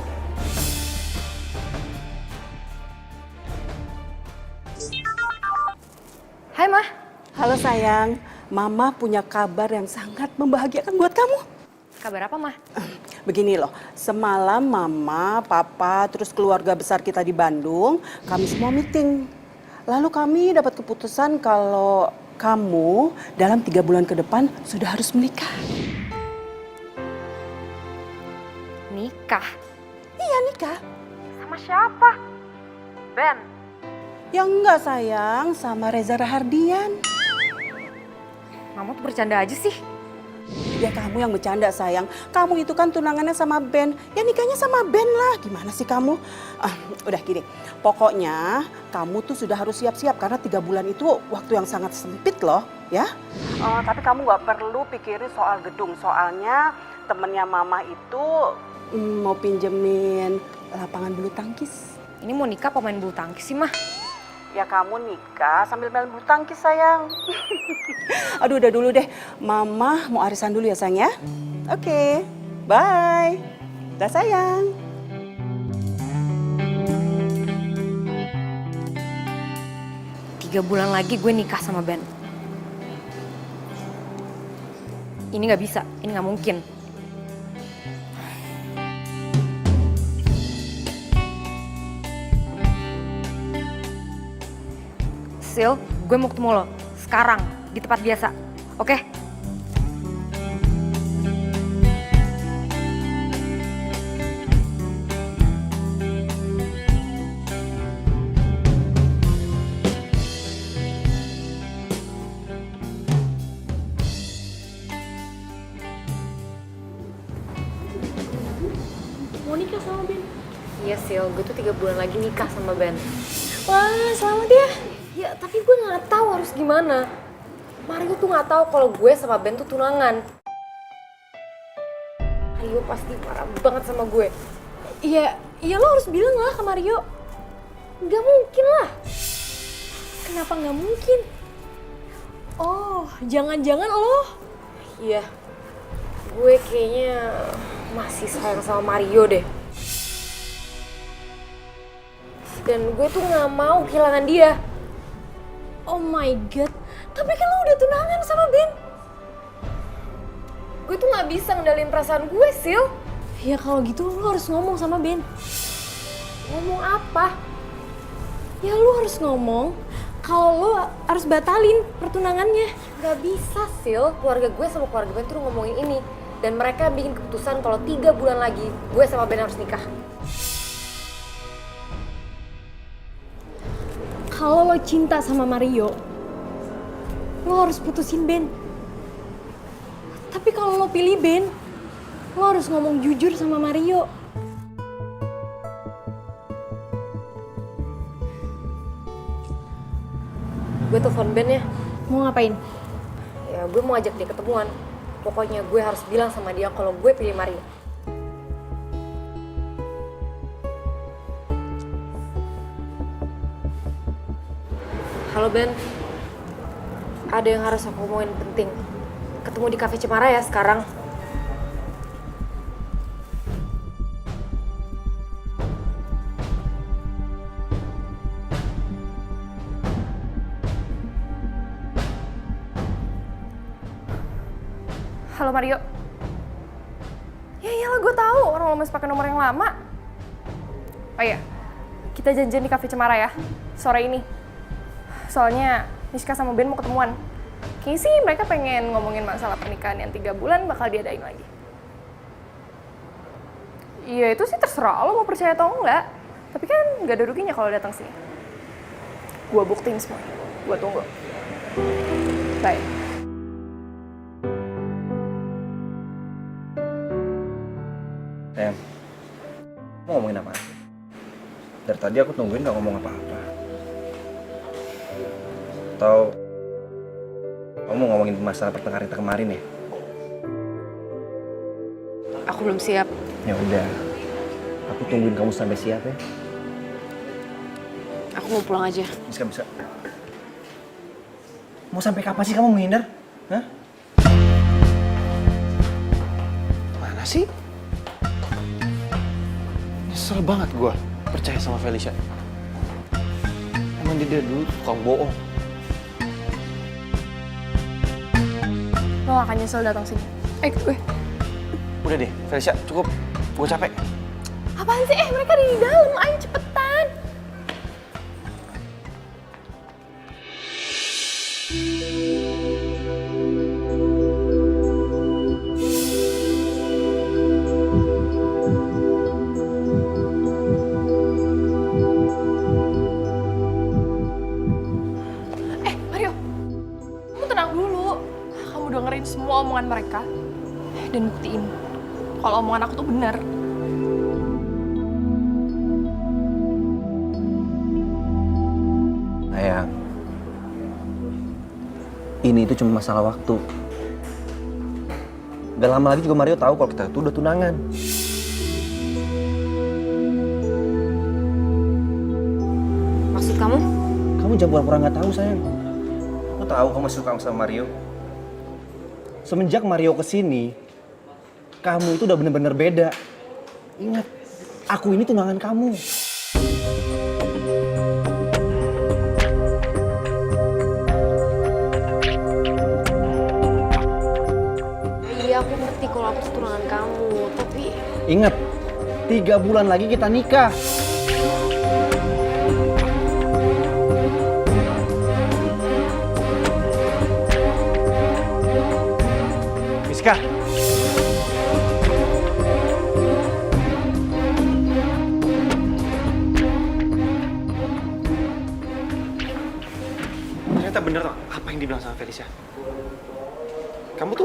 Hai Mah. Halo sayang, Mama punya kabar yang sangat membahagiakan buat kamu. Kabar apa, Mah? Begini loh, semalam Mama, Papa, terus keluarga besar kita di Bandung, kami semua meeting. Lalu kami dapat keputusan kalau kamu dalam 3 bulan ke depan sudah harus menikah. Nikah? Iya nikah. Sama siapa? Ben. Ya enggak sayang, sama Reza Rahardian. Mama tuh bercanda aja sih. Ya kamu yang bercanda sayang, kamu itu kan tunangannya sama Ben, ya nikahnya sama Ben lah. Gimana sih kamu? Udah gini, pokoknya kamu tuh sudah harus siap-siap karena 3 bulan itu waktu yang sangat sempit loh ya. Tapi kamu gak perlu pikirin soal gedung, soalnya temennya Mama itu mau pinjemin lapangan bulu tangkis. Ini mau nikah pemain bulu tangkis sih, Mah? Ya kamu nikah sambil main bulu tangkis sayang. Aduh udah dulu deh, Mama mau arisan dulu ya sayang ya. Oke, bye. Dah sayang. Tiga bulan lagi gue nikah sama Ben. Ini nggak bisa, ini nggak mungkin. Sil, gue mau ketemu lo sekarang di tempat biasa, oke? mau nikah sama Ben. Iya Sil, gue tuh 3 bulan lagi nikah sama Ben. Wah, selamat ya. Ya tapi gue nggak tahu harus gimana. Mario tuh nggak tahu kalau gue sama Ben tuh tunangan. Mario pasti marah banget sama gue. Iya, lo harus bilang lah ke Mario. Gak mungkin lah. Kenapa nggak mungkin? Oh, jangan-jangan lo. Iya, gue kayaknya masih sayang sama Mario deh. Dan gue tuh nggak mau kehilangan dia. Oh my god, tapi kan lo udah tunangan sama Ben. Gue tuh nggak bisa ngendalin perasaan gue, Sil. Ya kalau gitu lo harus ngomong sama Ben. Ngomong apa? Ya lo harus ngomong kalau lo harus batalin pertunangannya. Gak bisa, Sil. Keluarga gue sama keluarga Ben tuh ngomongin ini. Dan mereka bikin keputusan kalau 3 bulan lagi gue sama Ben harus nikah. Kalau lo cinta sama Mario, lo harus putusin Ben. Tapi kalau lo pilih Ben, lo harus ngomong jujur sama Mario. Gue telepon Ben ya. Mau ngapain? Ya gue mau ajak dia ketemuan. Pokoknya gue harus bilang sama dia kalau gue pilih Mario. Halo Ben, ada yang harus aku omongin penting. Ketemu di Cafe Cemara ya sekarang. Halo Mario. Ya iyalah gue tahu orang lo masih pakai nomor yang lama. Oh iya, kita janjian di Cafe Cemara ya, sore ini. Soalnya Miska sama Ben mau ketemuan. Kayaknya sih mereka pengen ngomongin masalah pernikahan yang 3 bulan bakal diadain lagi. Iya itu sih terserah lo mau percaya atau enggak. Tapi kan gak ada ruginya kalau datang sini. Gua buktiin semua. Gua tunggu. Bye. Mau ngomongin apa? Dari tadi aku tungguin gak ngomong apa-apa. Atau kamu ngomongin masalah pertengkaran kita kemarin ya? Aku belum siap. Ya udah, aku tungguin kamu sampai siap ya. Aku mau pulang aja. Bisa. Mau sampai kapan sih kamu menghindar? Hah? Mana sih? Nyesel banget gue percaya sama Felicia. Emang dia dulu tukang bohong. Lo gak akan nyesel datang sini. Ikut gue. Udah deh, Felicia, cukup. Gue capek. Apaan sih? Mereka ada di dalam. Ayo cepetan. Mario. Kamu tenang dulu. Kamu dengerin semua omongan mereka. Dan buktiin kalau omongan aku tuh benar. Sayang, ini itu cuma masalah waktu. Gak lama lagi juga Mario tahu kalau kita itu udah tunangan. Maksud kamu? Kamu jangan pura-pura nggak tahu sayang. Aku tahu kamu masih suka sama Mario. Semenjak Mario kesini, kamu itu udah bener-bener beda. Ingat, aku ini tunangan kamu. Iya aku ngerti kalau aku tuh tunangan kamu, tapi Ingat, 3 bulan lagi kita nikah. Miska. Ternyata bener apa yang dibilang sama Felicia. Kamu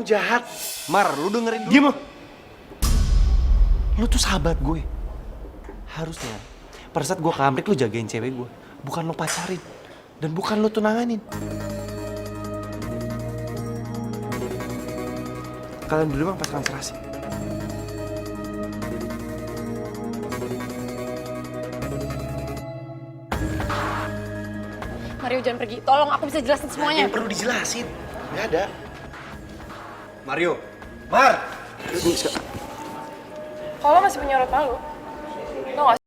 jahat. Mar, lu dengerin dulu. Diam lo. Lu tuh sahabat gue. Harusnya pada saat gue ke Amrik lu jagain cewek gue, bukan lu pacarin dan bukan lu tunanganin. Kalian berdua emang pasangan serasi. Mario jangan pergi, tolong aku bisa jelasin semuanya. Yang perlu dijelasin. Nggak ada. Mario. Mar! Kalau masih punya rot malu, tau gak sih?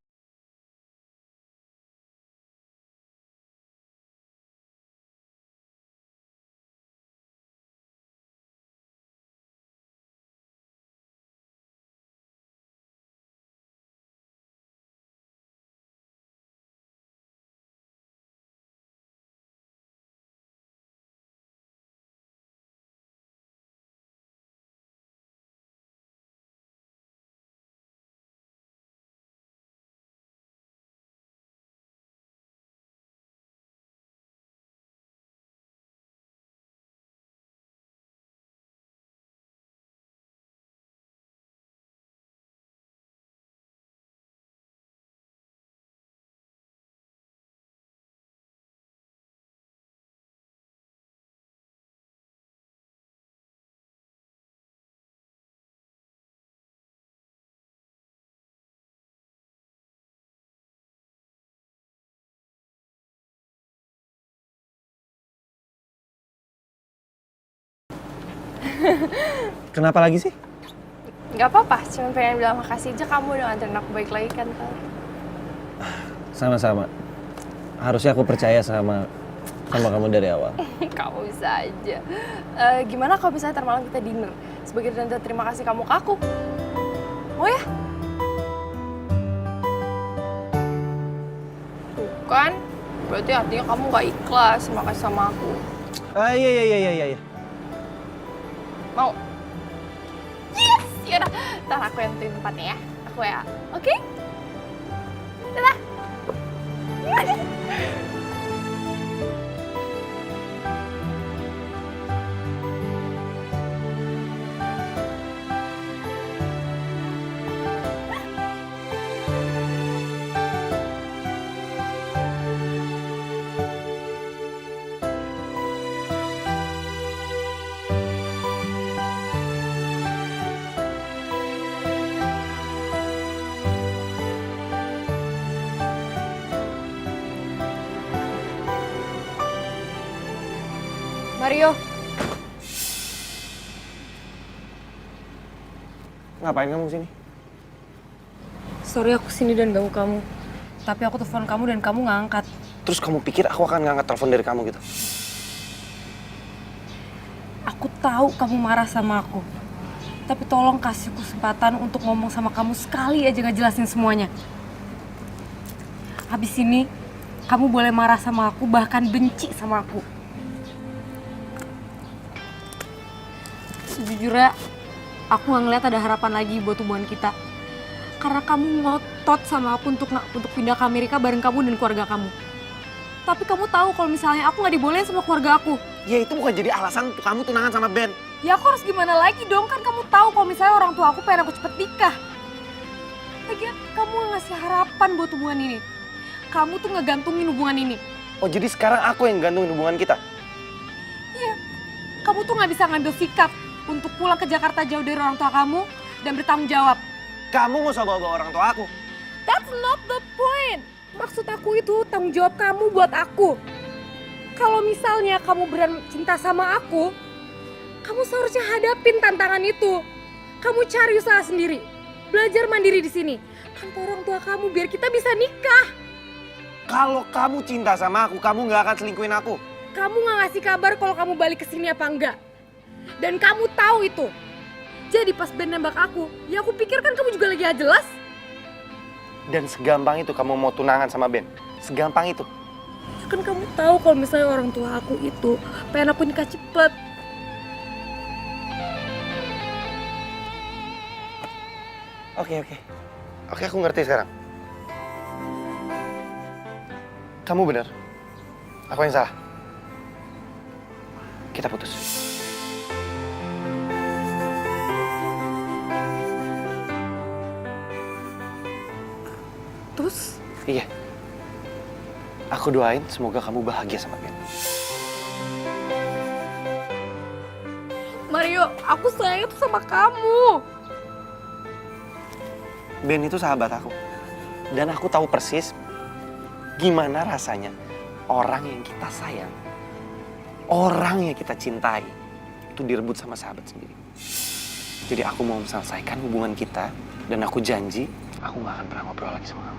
Kenapa lagi sih? Gak apa-apa, cuma pengen bilang makasih aja kamu udah nganterin aku baik lagi kan, Tal. Sama-sama. Harusnya aku percaya sama kamu dari awal. Kamu bisa aja. Gimana kalau misalnya ntar malam kita dinner? Sebagai tanda terima kasih kamu ke aku. Mau ya? Bukan. Berarti artinya kamu gak ikhlas makasih sama aku. Iya. Mau? Yes! Yaudah, ntar aku yang tentuin tempatnya ya. Aku ya. Oke? Dadah! Mario, Ngapain kamu sini? Sorry aku sini dan ganggu kamu. Tapi aku telepon kamu dan kamu nggak angkat. Terus kamu pikir aku akan ngangkat telepon dari kamu gitu? Aku tahu kamu marah sama aku. Tapi tolong kasih kesempatan untuk ngomong sama kamu sekali aja ngejelasin semuanya. Habis ini, kamu boleh marah sama aku, bahkan benci sama aku. Sejujurnya, aku nggak ngeliat ada harapan lagi buat hubungan kita. Karena kamu ngotot sama aku untuk pindah ke Amerika bareng kamu dan keluarga kamu. Tapi kamu tahu kalau misalnya aku nggak dibolehin sama keluarga aku. Ya itu bukan jadi alasan untuk kamu tunangan sama Ben. Ya aku harus gimana lagi dong, kan kamu tahu kalau misalnya orang tua aku pengen aku cepet nikah. Lagian kamu nggak ngasih harapan buat hubungan ini. Kamu tuh ngegantungin hubungan ini. Oh jadi sekarang aku yang gantungin hubungan kita? Iya, kamu tuh nggak bisa ngambil sikap untuk pulang ke Jakarta jauh dari orang tua kamu dan bertanggung jawab. Kamu mau bawa orang tua aku? That's not the point. Maksud aku itu tanggung jawab kamu buat aku. Kalau misalnya kamu beneran cinta sama aku, kamu seharusnya hadapin tantangan itu. Kamu cari usaha sendiri, belajar mandiri di sini tanpa orang tua kamu biar kita bisa nikah. Kalau kamu cinta sama aku, kamu nggak akan selingkuhin aku. Kamu nggak ngasih kabar kalau kamu balik ke sini apa enggak. Dan kamu tahu itu. Jadi pas Ben nembak aku, ya aku pikir kan kamu juga lagi gak jelas. Dan segampang itu kamu mau tunangan sama Ben? Segampang itu? Ya kan kamu tahu kalau misalnya orang tua aku itu pengen aku nikah cepet. Oke, aku ngerti sekarang. Kamu benar. Aku yang salah. Kita putus. putus? Iya. Aku doain semoga kamu bahagia sama Ben. Mario, aku sayang tuh sama kamu. Ben itu sahabat aku. Dan aku tahu persis gimana rasanya orang yang kita sayang, orang yang kita cintai, itu direbut sama sahabat sendiri. Jadi aku mau menyelesaikan hubungan kita, dan aku janji aku gak akan pernah ngobrol lagi sama kamu.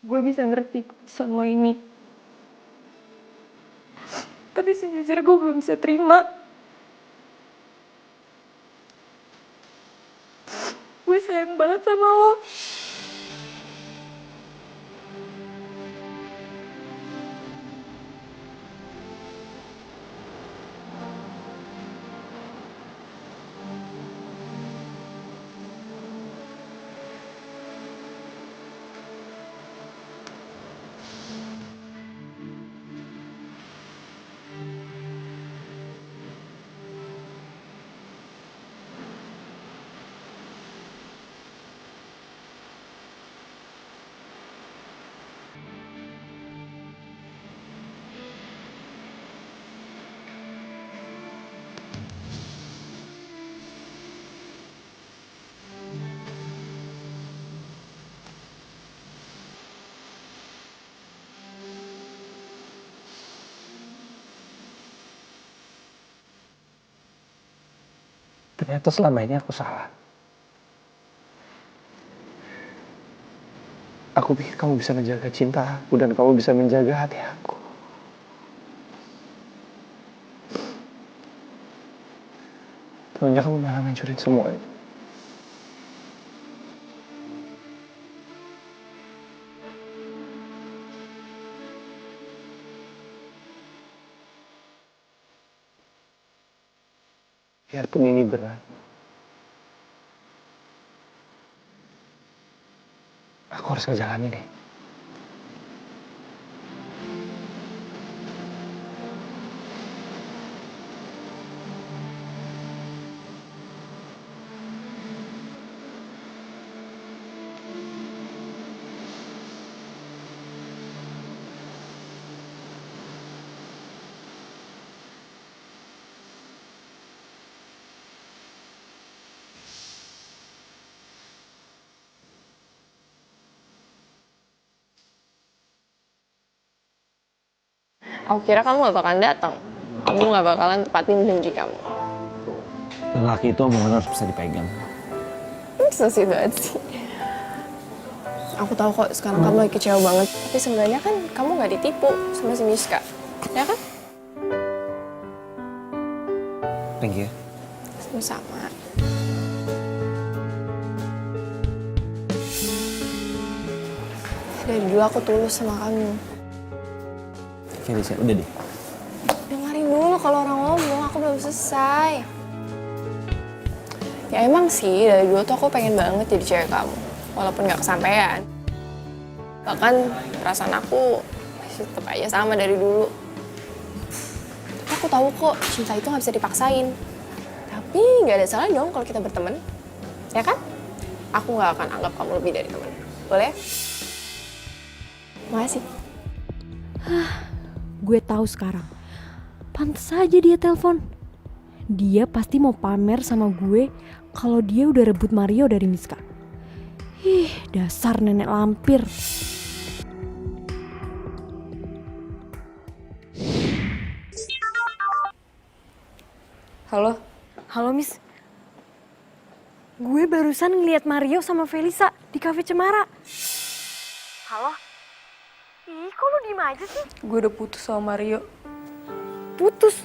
Gue bisa ngerti keputusan lo ini. Tapi sejujurnya gue belum bisa terima. Gue sayang banget sama lo. Ternyata selama ini aku salah. Aku pikir kamu bisa menjaga cinta aku dan kamu bisa menjaga hati aku. Taunya kamu malah ngancurin semua itu. Biarpun ini berat, aku harus ngejalanin ini. Aku kira kamu gak bakalan datang. Kamu gak bakalan tepatin janji kamu. Lelaki itu omongan harus bisa dipegang. So sweet banget sih. Aku tahu kok sekarang kamu lagi kecewa banget. Tapi sebenarnya kan kamu gak ditipu sama si Miska. Ya kan? Thank you. Sama-sama. Dari dulu aku tulus sama kamu. Felicia, udah deh. Dengerin dulu kalau orang ngomong, aku belum selesai. Ya emang sih, dari dulu tuh aku pengen banget jadi cewek kamu. Walaupun gak kesampaian. Bahkan perasaan aku masih tetap aja sama dari dulu. Tapi aku tahu kok, cinta itu gak bisa dipaksain. Tapi gak ada salah dong kalau kita berteman. Ya kan? aku nggak akan anggap kamu lebih dari teman. Boleh? Makasih. Gue tahu sekarang. Pantes aja dia telepon. Dia pasti mau pamer sama gue kalau dia udah rebut Mario dari Miska. Ih, dasar nenek lampir. Halo? Halo, Miss. Gue barusan ngeliat Mario sama Felisa di Cafe Cemara. Halo? Ih, kok lu diem aja sih? Gue udah putus sama Mario. Putus?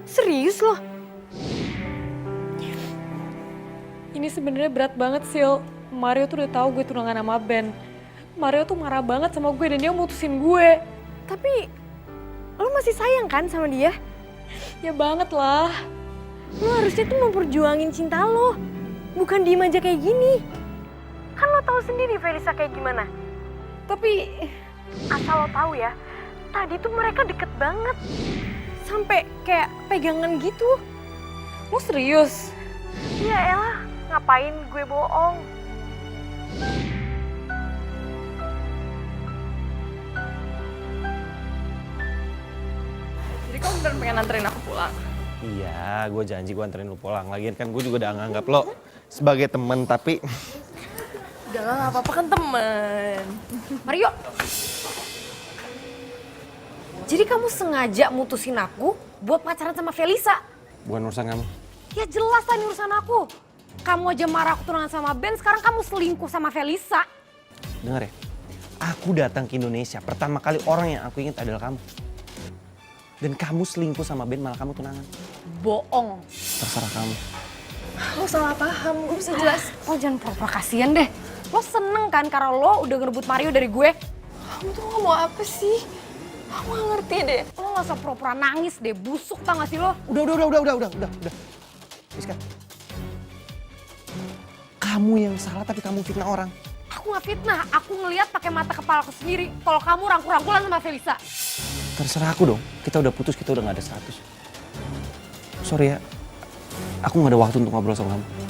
Serius loh? Ini sebenarnya berat banget, Sil. Mario tuh udah tahu gue tunangan sama Ben. Mario tuh marah banget sama gue dan dia mutusin gue. Tapi, lo masih sayang kan sama dia? Ya banget lah. Lo harusnya tuh memperjuangin cinta lo. Bukan diem aja kayak gini. Kan lo tahu sendiri Felisa kayak gimana. Tapi Asal lo tahu ya, tadi tuh mereka deket banget. Sampai kayak pegangan gitu. lo serius? Iya elah, ngapain gue bohong? Jadi kamu beneran pengen anterin aku pulang? Iya, gue janji gue anterin lu pulang. Lagian kan gue juga udah nganggap lo sebagai temen, tapi Udah lah, gak apa-apa kan temen. Mario! Jadi kamu sengaja mutusin aku buat pacaran sama Felisa? bukan urusan kamu. Ya jelas lah ini urusan aku. Kamu aja marah aku tunangan sama Ben, sekarang kamu selingkuh sama Felisa. Dengar ya, aku datang ke Indonesia, pertama kali orang yang aku ingat adalah kamu. Dan kamu selingkuh sama Ben, malah kamu tunangan. Bohong. Terserah kamu. Lo salah paham, gue bisa jelas. Lo jangan pura-pura kasihan deh. Lo seneng kan karena lo udah ngerebut Mario dari gue? Kamu tuh ngomong apa sih? Aku gak ngerti deh. Lo gak usah pura-pura nangis deh, busuk tau gak sih lo? Udah. Rizka. Kamu yang salah tapi kamu fitnah orang. Aku gak fitnah, aku ngeliat pakai mata kepala aku sendiri. Kalau kamu rangkul-rangkulan sama Felisa. Terserah aku dong, kita udah putus, kita udah gak ada status. Sorry ya, aku gak ada waktu untuk ngobrol sama kamu.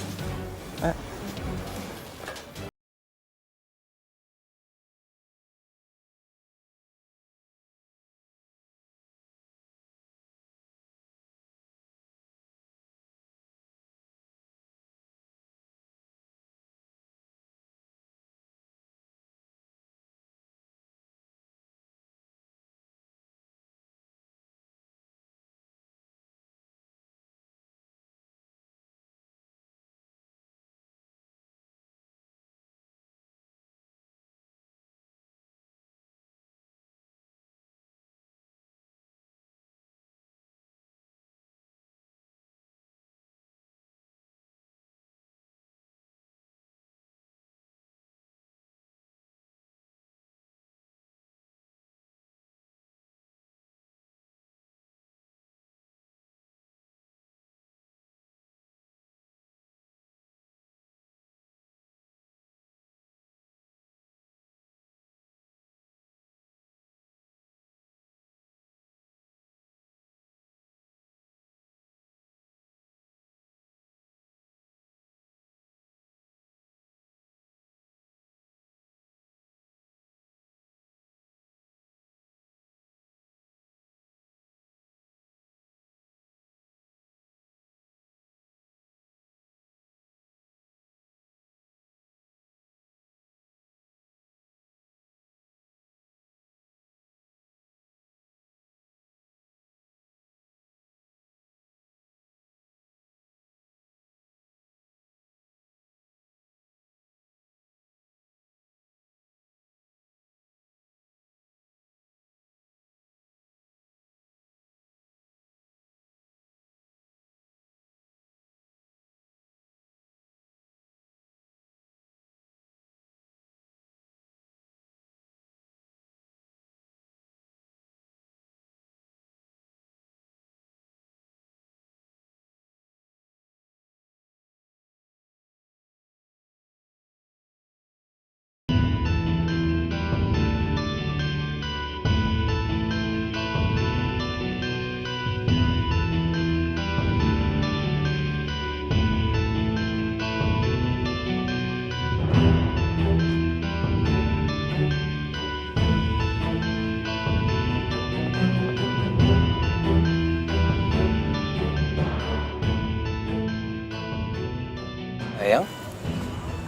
Sayang,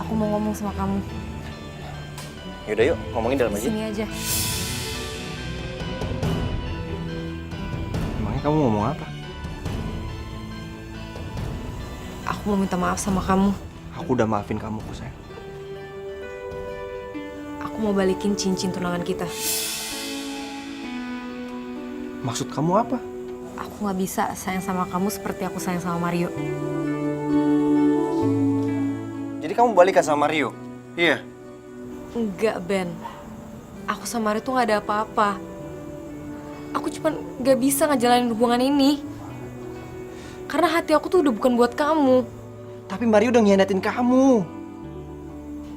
Aku mau ngomong sama kamu. yaudah yuk ngomongin dalam aja. Sini aja. Emangnya kamu ngomong apa? Aku mau minta maaf sama kamu. Aku udah maafin kamu kok sayang. Aku mau balikin cincin tunangan kita. Maksud kamu apa? Aku nggak bisa sayang sama kamu seperti aku sayang sama Mario. Jadi kamu balikan sama Mario? Iya. Enggak, Ben. Aku sama Mario tuh nggak ada apa-apa. Aku cuma nggak bisa ngejalanin hubungan ini. Karena hati aku tuh udah bukan buat kamu. Tapi Mario udah ngianatin kamu.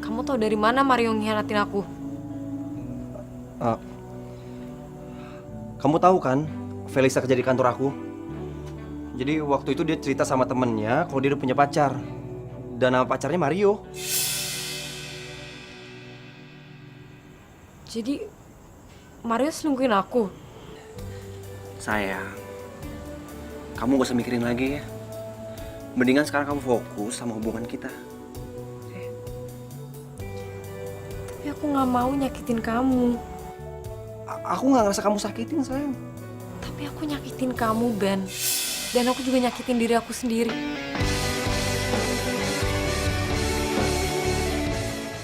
Kamu tahu dari mana Mario ngianatin aku? Kamu tahu kan, Felisa kerja di kantor aku. Jadi waktu itu dia cerita sama temennya kalau dia udah punya pacar. Dan nama pacarnya Mario. Jadi Mario selingkuhin aku. Sayang, kamu gak usah mikirin lagi ya. Mendingan sekarang kamu fokus sama hubungan kita. Tapi aku nggak mau nyakitin kamu. Aku nggak ngerasa kamu sakitin sayang. Tapi aku nyakitin kamu, Ben. Dan aku juga nyakitin diri aku sendiri.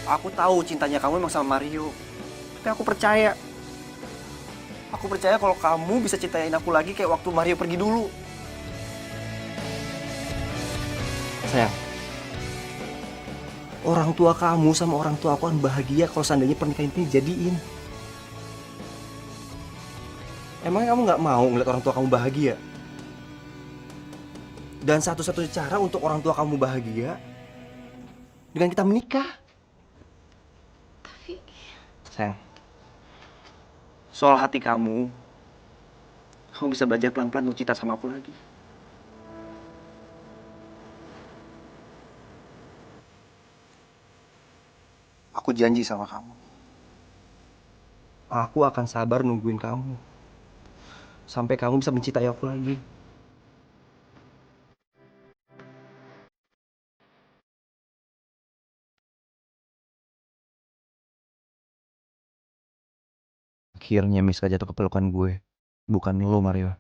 Aku tahu cintanya kamu emang sama Mario. Tapi aku percaya. Aku percaya kalau kamu bisa cintain aku lagi kayak waktu Mario pergi dulu. Sayang, orang tua kamu sama orang tua aku akan bahagia kalau seandainya pernikahan ini jadiin. Emangnya kamu nggak mau ngeliat orang tua kamu bahagia? Dan satu-satunya cara untuk orang tua kamu bahagia dengan kita menikah. Tapi Sayang, soal hati kamu bisa belajar pelan-pelan untuk cinta sama aku lagi. Aku janji sama kamu. Aku akan sabar nungguin kamu sampai kamu bisa mencintai aku lagi. Akhirnya Miska jatuh ke pelukan gue, bukan lo Mario.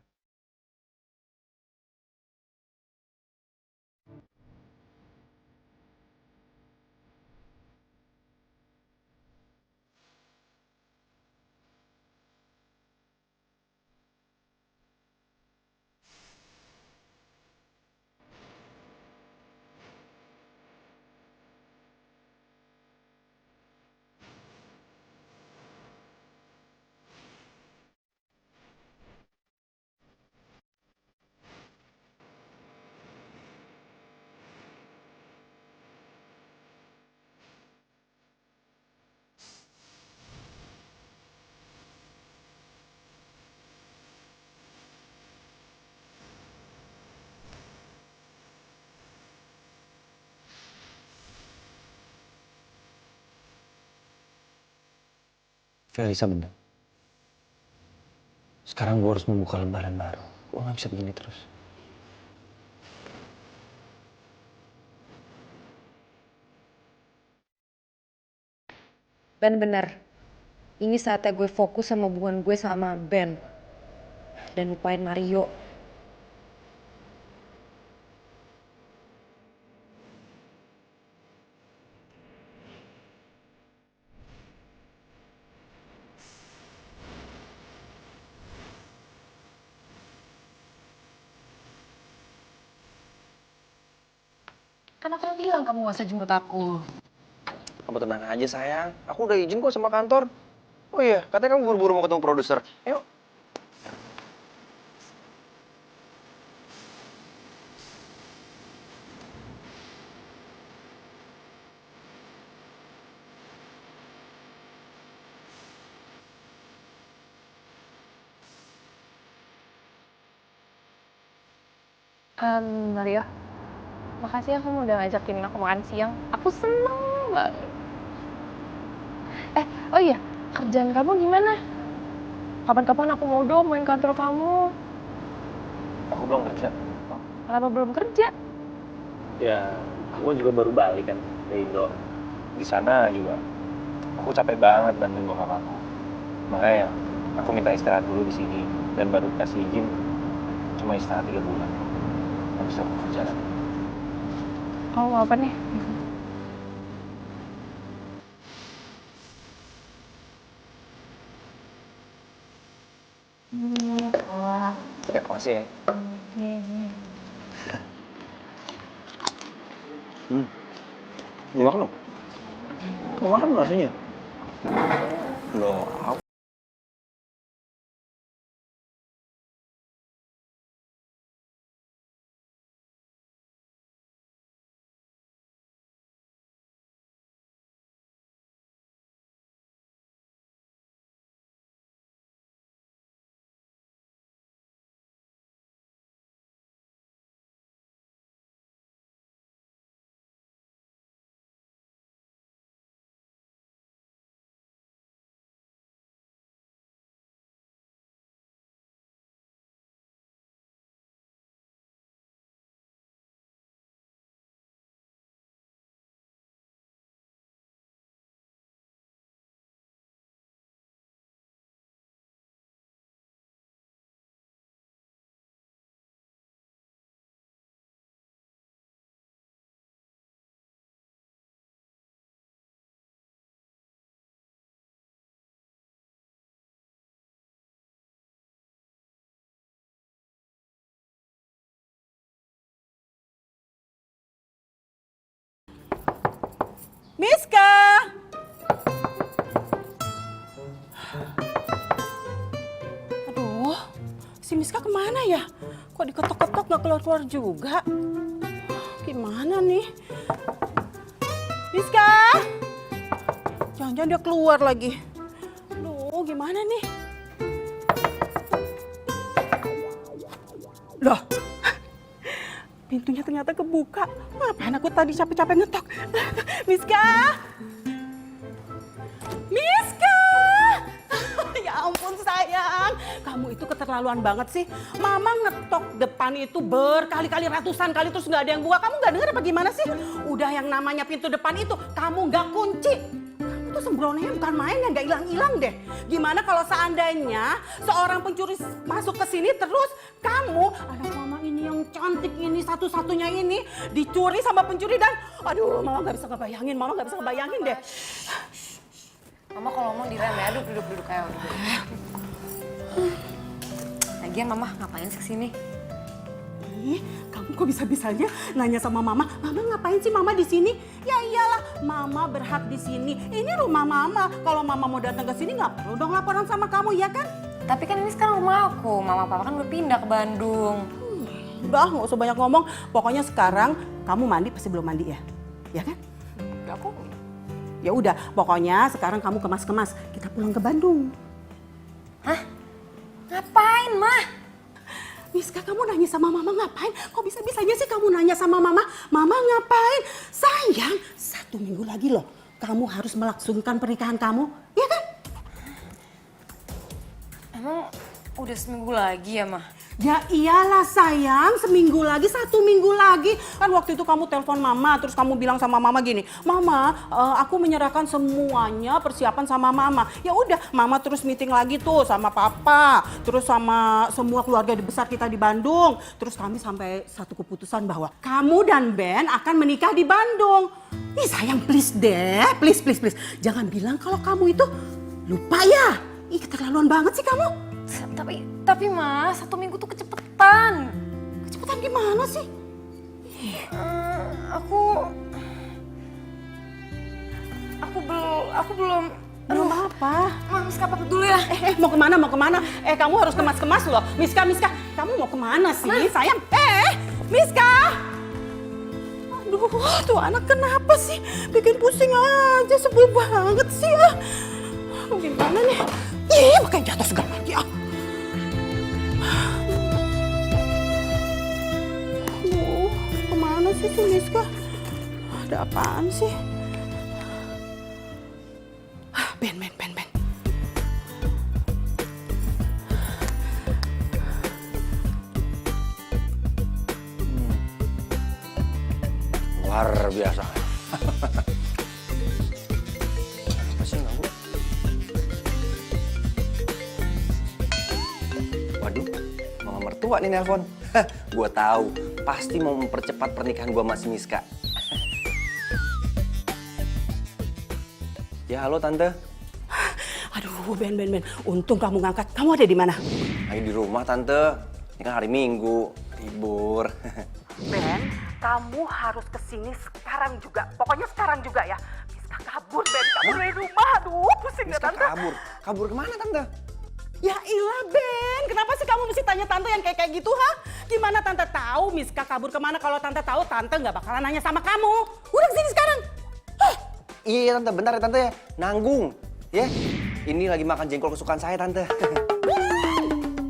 Felisa bener. Sekarang gue harus membuka lembaran baru. Gue gak bisa begini terus. Ben bener, ini saatnya gue fokus sama hubungan gue sama Ben. Dan lupain Mario. Kan aku bilang kamu gak usah jemput aku. Kamu tenang aja sayang. Aku udah izin kok sama kantor. Oh iya, katanya kamu buru-buru mau ketemu produser. Ayo. Mario, makasih ya kamu udah ngajakin aku makan siang. Aku seneng banget. Oh iya, kerjaan kamu gimana? Kapan-kapan aku mau dong main kantor kamu. Aku belum kerja. Kenapa belum kerja? Ya, Aku juga baru balik kan dari Indo. Di sana juga aku capek banget bantuin bokap aku. Makanya aku minta istirahat dulu di sini dan baru kasih izin cuma istirahat 3 bulan. Habis aku kerja lagi. Oh, mau apa nih? Ya, makasih ya. Mau makan dong? Mau makan rasanya? Loh, aku Miska! Aduh, si Miska kemana ya? Kok diketok-ketok nggak keluar-keluar juga? Gimana nih? Miska! Jangan-jangan dia keluar lagi. Aduh, gimana nih? Loh, pintunya ternyata kebuka. Ngapain aku tadi capek-capek ngetok? Miska! Miska! Ya ampun sayang, kamu itu keterlaluan banget sih. Mama ngetok depan itu berkali-kali, ratusan kali terus nggak ada yang buka. Kamu nggak dengar apa gimana sih? Udah yang namanya pintu depan itu kamu nggak kunci. Kamu tuh sembrononya bukan main ya, nggak hilang-hilang deh. Gimana kalau seandainya seorang pencuri masuk ke sini terus kamu, anak mama ini yang cantik ini satu-satunya ini dicuri sama pencuri dan aduh mama nggak bisa ngebayangin deh. Mama kalau mau direm ya, duduk kayak udah. Lagian Mama ngapain sih kesini? Ih, kamu kok bisa-bisanya nanya sama Mama? Mama ngapain sih Mama di sini? Ya iyalah, Mama berhak di sini. Ini rumah Mama. Kalau Mama mau datang ke sini nggak perlu dong laporan sama kamu, ya kan? Tapi kan ini sekarang rumah aku. Mama Papa kan udah pindah ke Bandung. Udah, nggak usah banyak ngomong. Pokoknya sekarang kamu mandi pasti belum mandi ya, ya kan? Udah aku. Ya udah, pokoknya sekarang kamu kemas-kemas. Kita pulang ke Bandung. Hah? Ngapain, Mah? Miska, kamu nanya sama Mama ngapain? Kok bisa-bisanya sih kamu nanya sama Mama? Mama ngapain? Sayang, 1 minggu lagi loh. Kamu harus melangsungkan pernikahan kamu, ya kan? Emang udah seminggu lagi ya, Mah? Ya iyalah sayang, seminggu lagi, 1 minggu lagi. Kan waktu itu kamu telepon Mama, terus kamu bilang sama Mama gini, Mama, aku menyerahkan semuanya persiapan sama Mama. Ya udah, Mama terus meeting lagi tuh sama Papa, terus sama semua keluarga besar kita di Bandung. Terus kami sampai satu keputusan bahwa kamu dan Ben akan menikah di Bandung. Ih sayang, please deh, please. Jangan bilang kalau kamu itu lupa ya. Ih keterlaluan banget sih kamu. Tapi Mas, 1 minggu tuh kecepetan. Kecepetan gimana sih? Aku belum. Belum apa? Mas, kapan dulu ya? Mau kemana? Kamu harus kemas-kemas loh. Miska, kamu mau kemana sih? Sayang, Miska! Aduh, tuh anak kenapa sih? Bikin pusing aja, sebel banget sih ah. Gimana nih? Ih, makanya jatuh segala lagi ah. Aduh, kemana sih si Miska? Ada apaan sih? Ben. Luar biasa. Apa sih ganggu? Waduh, mama mertua nih nelpon. Gua tahu, pasti mau mempercepat pernikahan gua sama si Miska. Ya halo tante. Aduh, Ben. Untung kamu ngangkat. Kamu ada di mana? Lagi di rumah tante. Ini kan hari Minggu, libur. Ben, kamu harus kesini sekarang juga. Pokoknya sekarang juga ya. Miska kabur, Ben. Kabur dari rumah. Aduh, pusing ya, Miska Tante. kabur. Kabur kemana tante? Ya ilah, Ben. Kenapa sih kamu mesti tanya Tante yang kayak gitu, ha? Gimana Tante tahu Miska kabur kemana? Kalau Tante tahu, Tante nggak bakalan nanya sama kamu. Udah kesini sekarang. Iya tante, bentar ya tante ya. Nanggung. Ya, ini lagi makan jengkol kesukaan saya tante.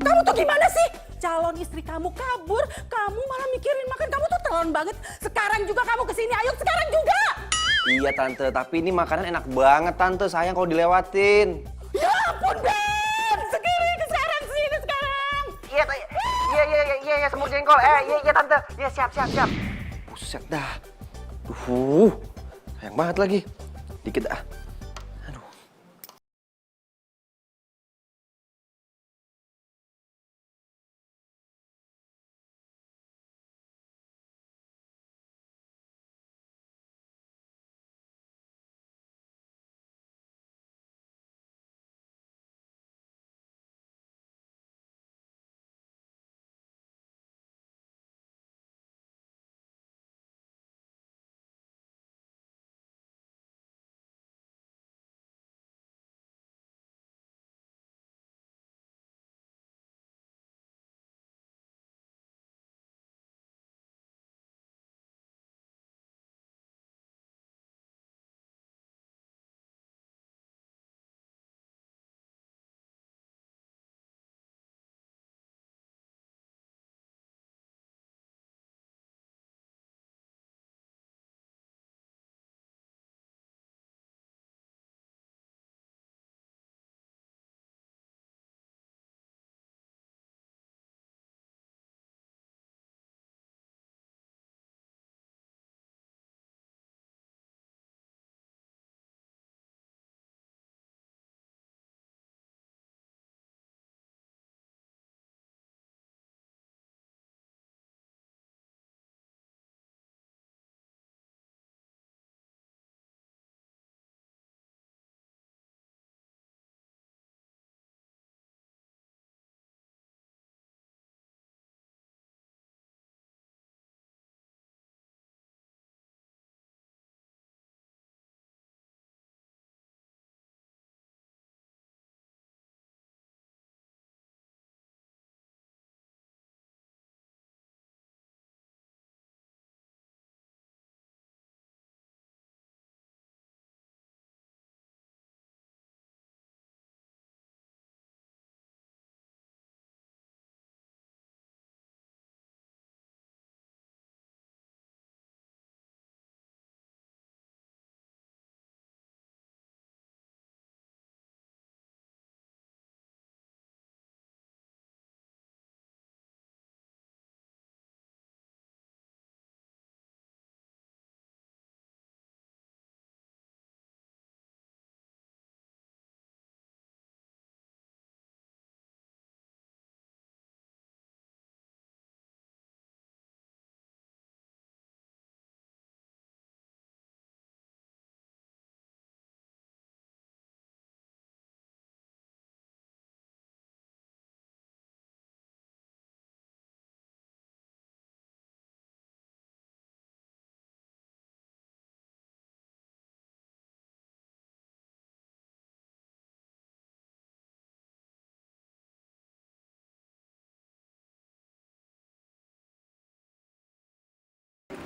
Kamu tuh gimana sih? Calon istri kamu kabur, kamu malah mikirin makan. Kamu tuh terlalu banget. Sekarang juga kamu kesini, ayo sekarang juga. Iya tante, tapi ini makanan enak banget tante. Sayang kalau dilewatin. Ya ampun, Ben. Sekarang sini sekarang. Iya, semur jengkol. Iya tante. Iya siap. Buset dah. Sayang banget lagi. Dikit ah. Aduh.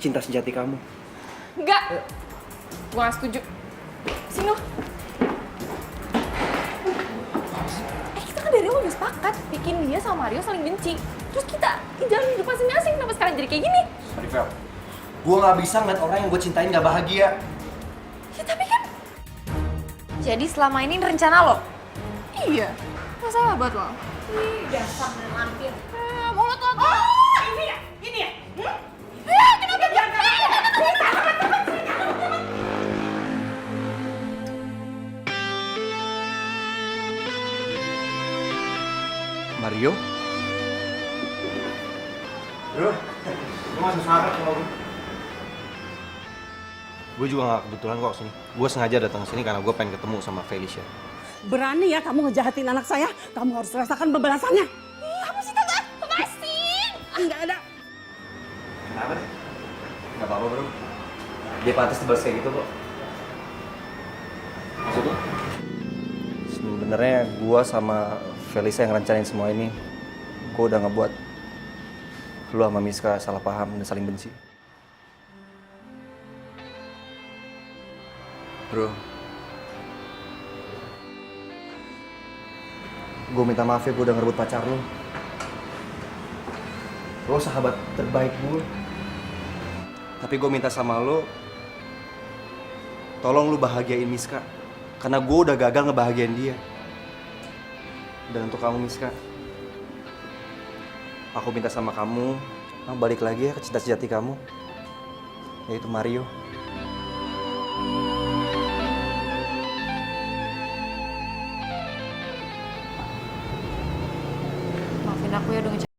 Cinta sejati kamu. Enggak. Gua gak setuju. Sini lu. Kita kan dari awal udah sepakat bikin dia sama Mario saling benci. Terus kita jalan hidup masing-masing. Kenapa sekarang jadi kayak gini? Rivel, gue gak bisa ngeliat orang yang gue cintain gak bahagia. Ya tapi kan... Jadi selama ini rencana lo? Iya. Masalah buat lo. Ih, dasar lampir. Mulut lo tuh. Oh, ini ya? Hmm? Kenapa? Lu masih semangat sama gue. Gue juga gak kebetulan kok sini. Gue sengaja datang ke sini karena gue pengen ketemu sama Felicia. Berani ya kamu ngejahatin anak saya, kamu harus rasakan pembalasannya. Apa sih tante? Lepasin! Enggak ada. Kenapa deh? Gak apa-apa bro. Dia pantas dibalas kayak gitu kok. Maksudnya? Sebenarnya gue sama Felicia yang rencanain semua ini, gue udah ngebuat lu sama Miska salah paham dan saling benci. Bro, gue minta maaf ya gue udah ngerebut pacar lu. Lo sahabat terbaik gue. Tapi gue minta sama lo, tolong lu bahagiain Miska. Karena gue udah gagal ngebahagiain dia. Dan untuk kamu Miska, aku minta sama kamu balik lagi ya ke cinta sejati kamu, yaitu Mario. Maafin aku ya udah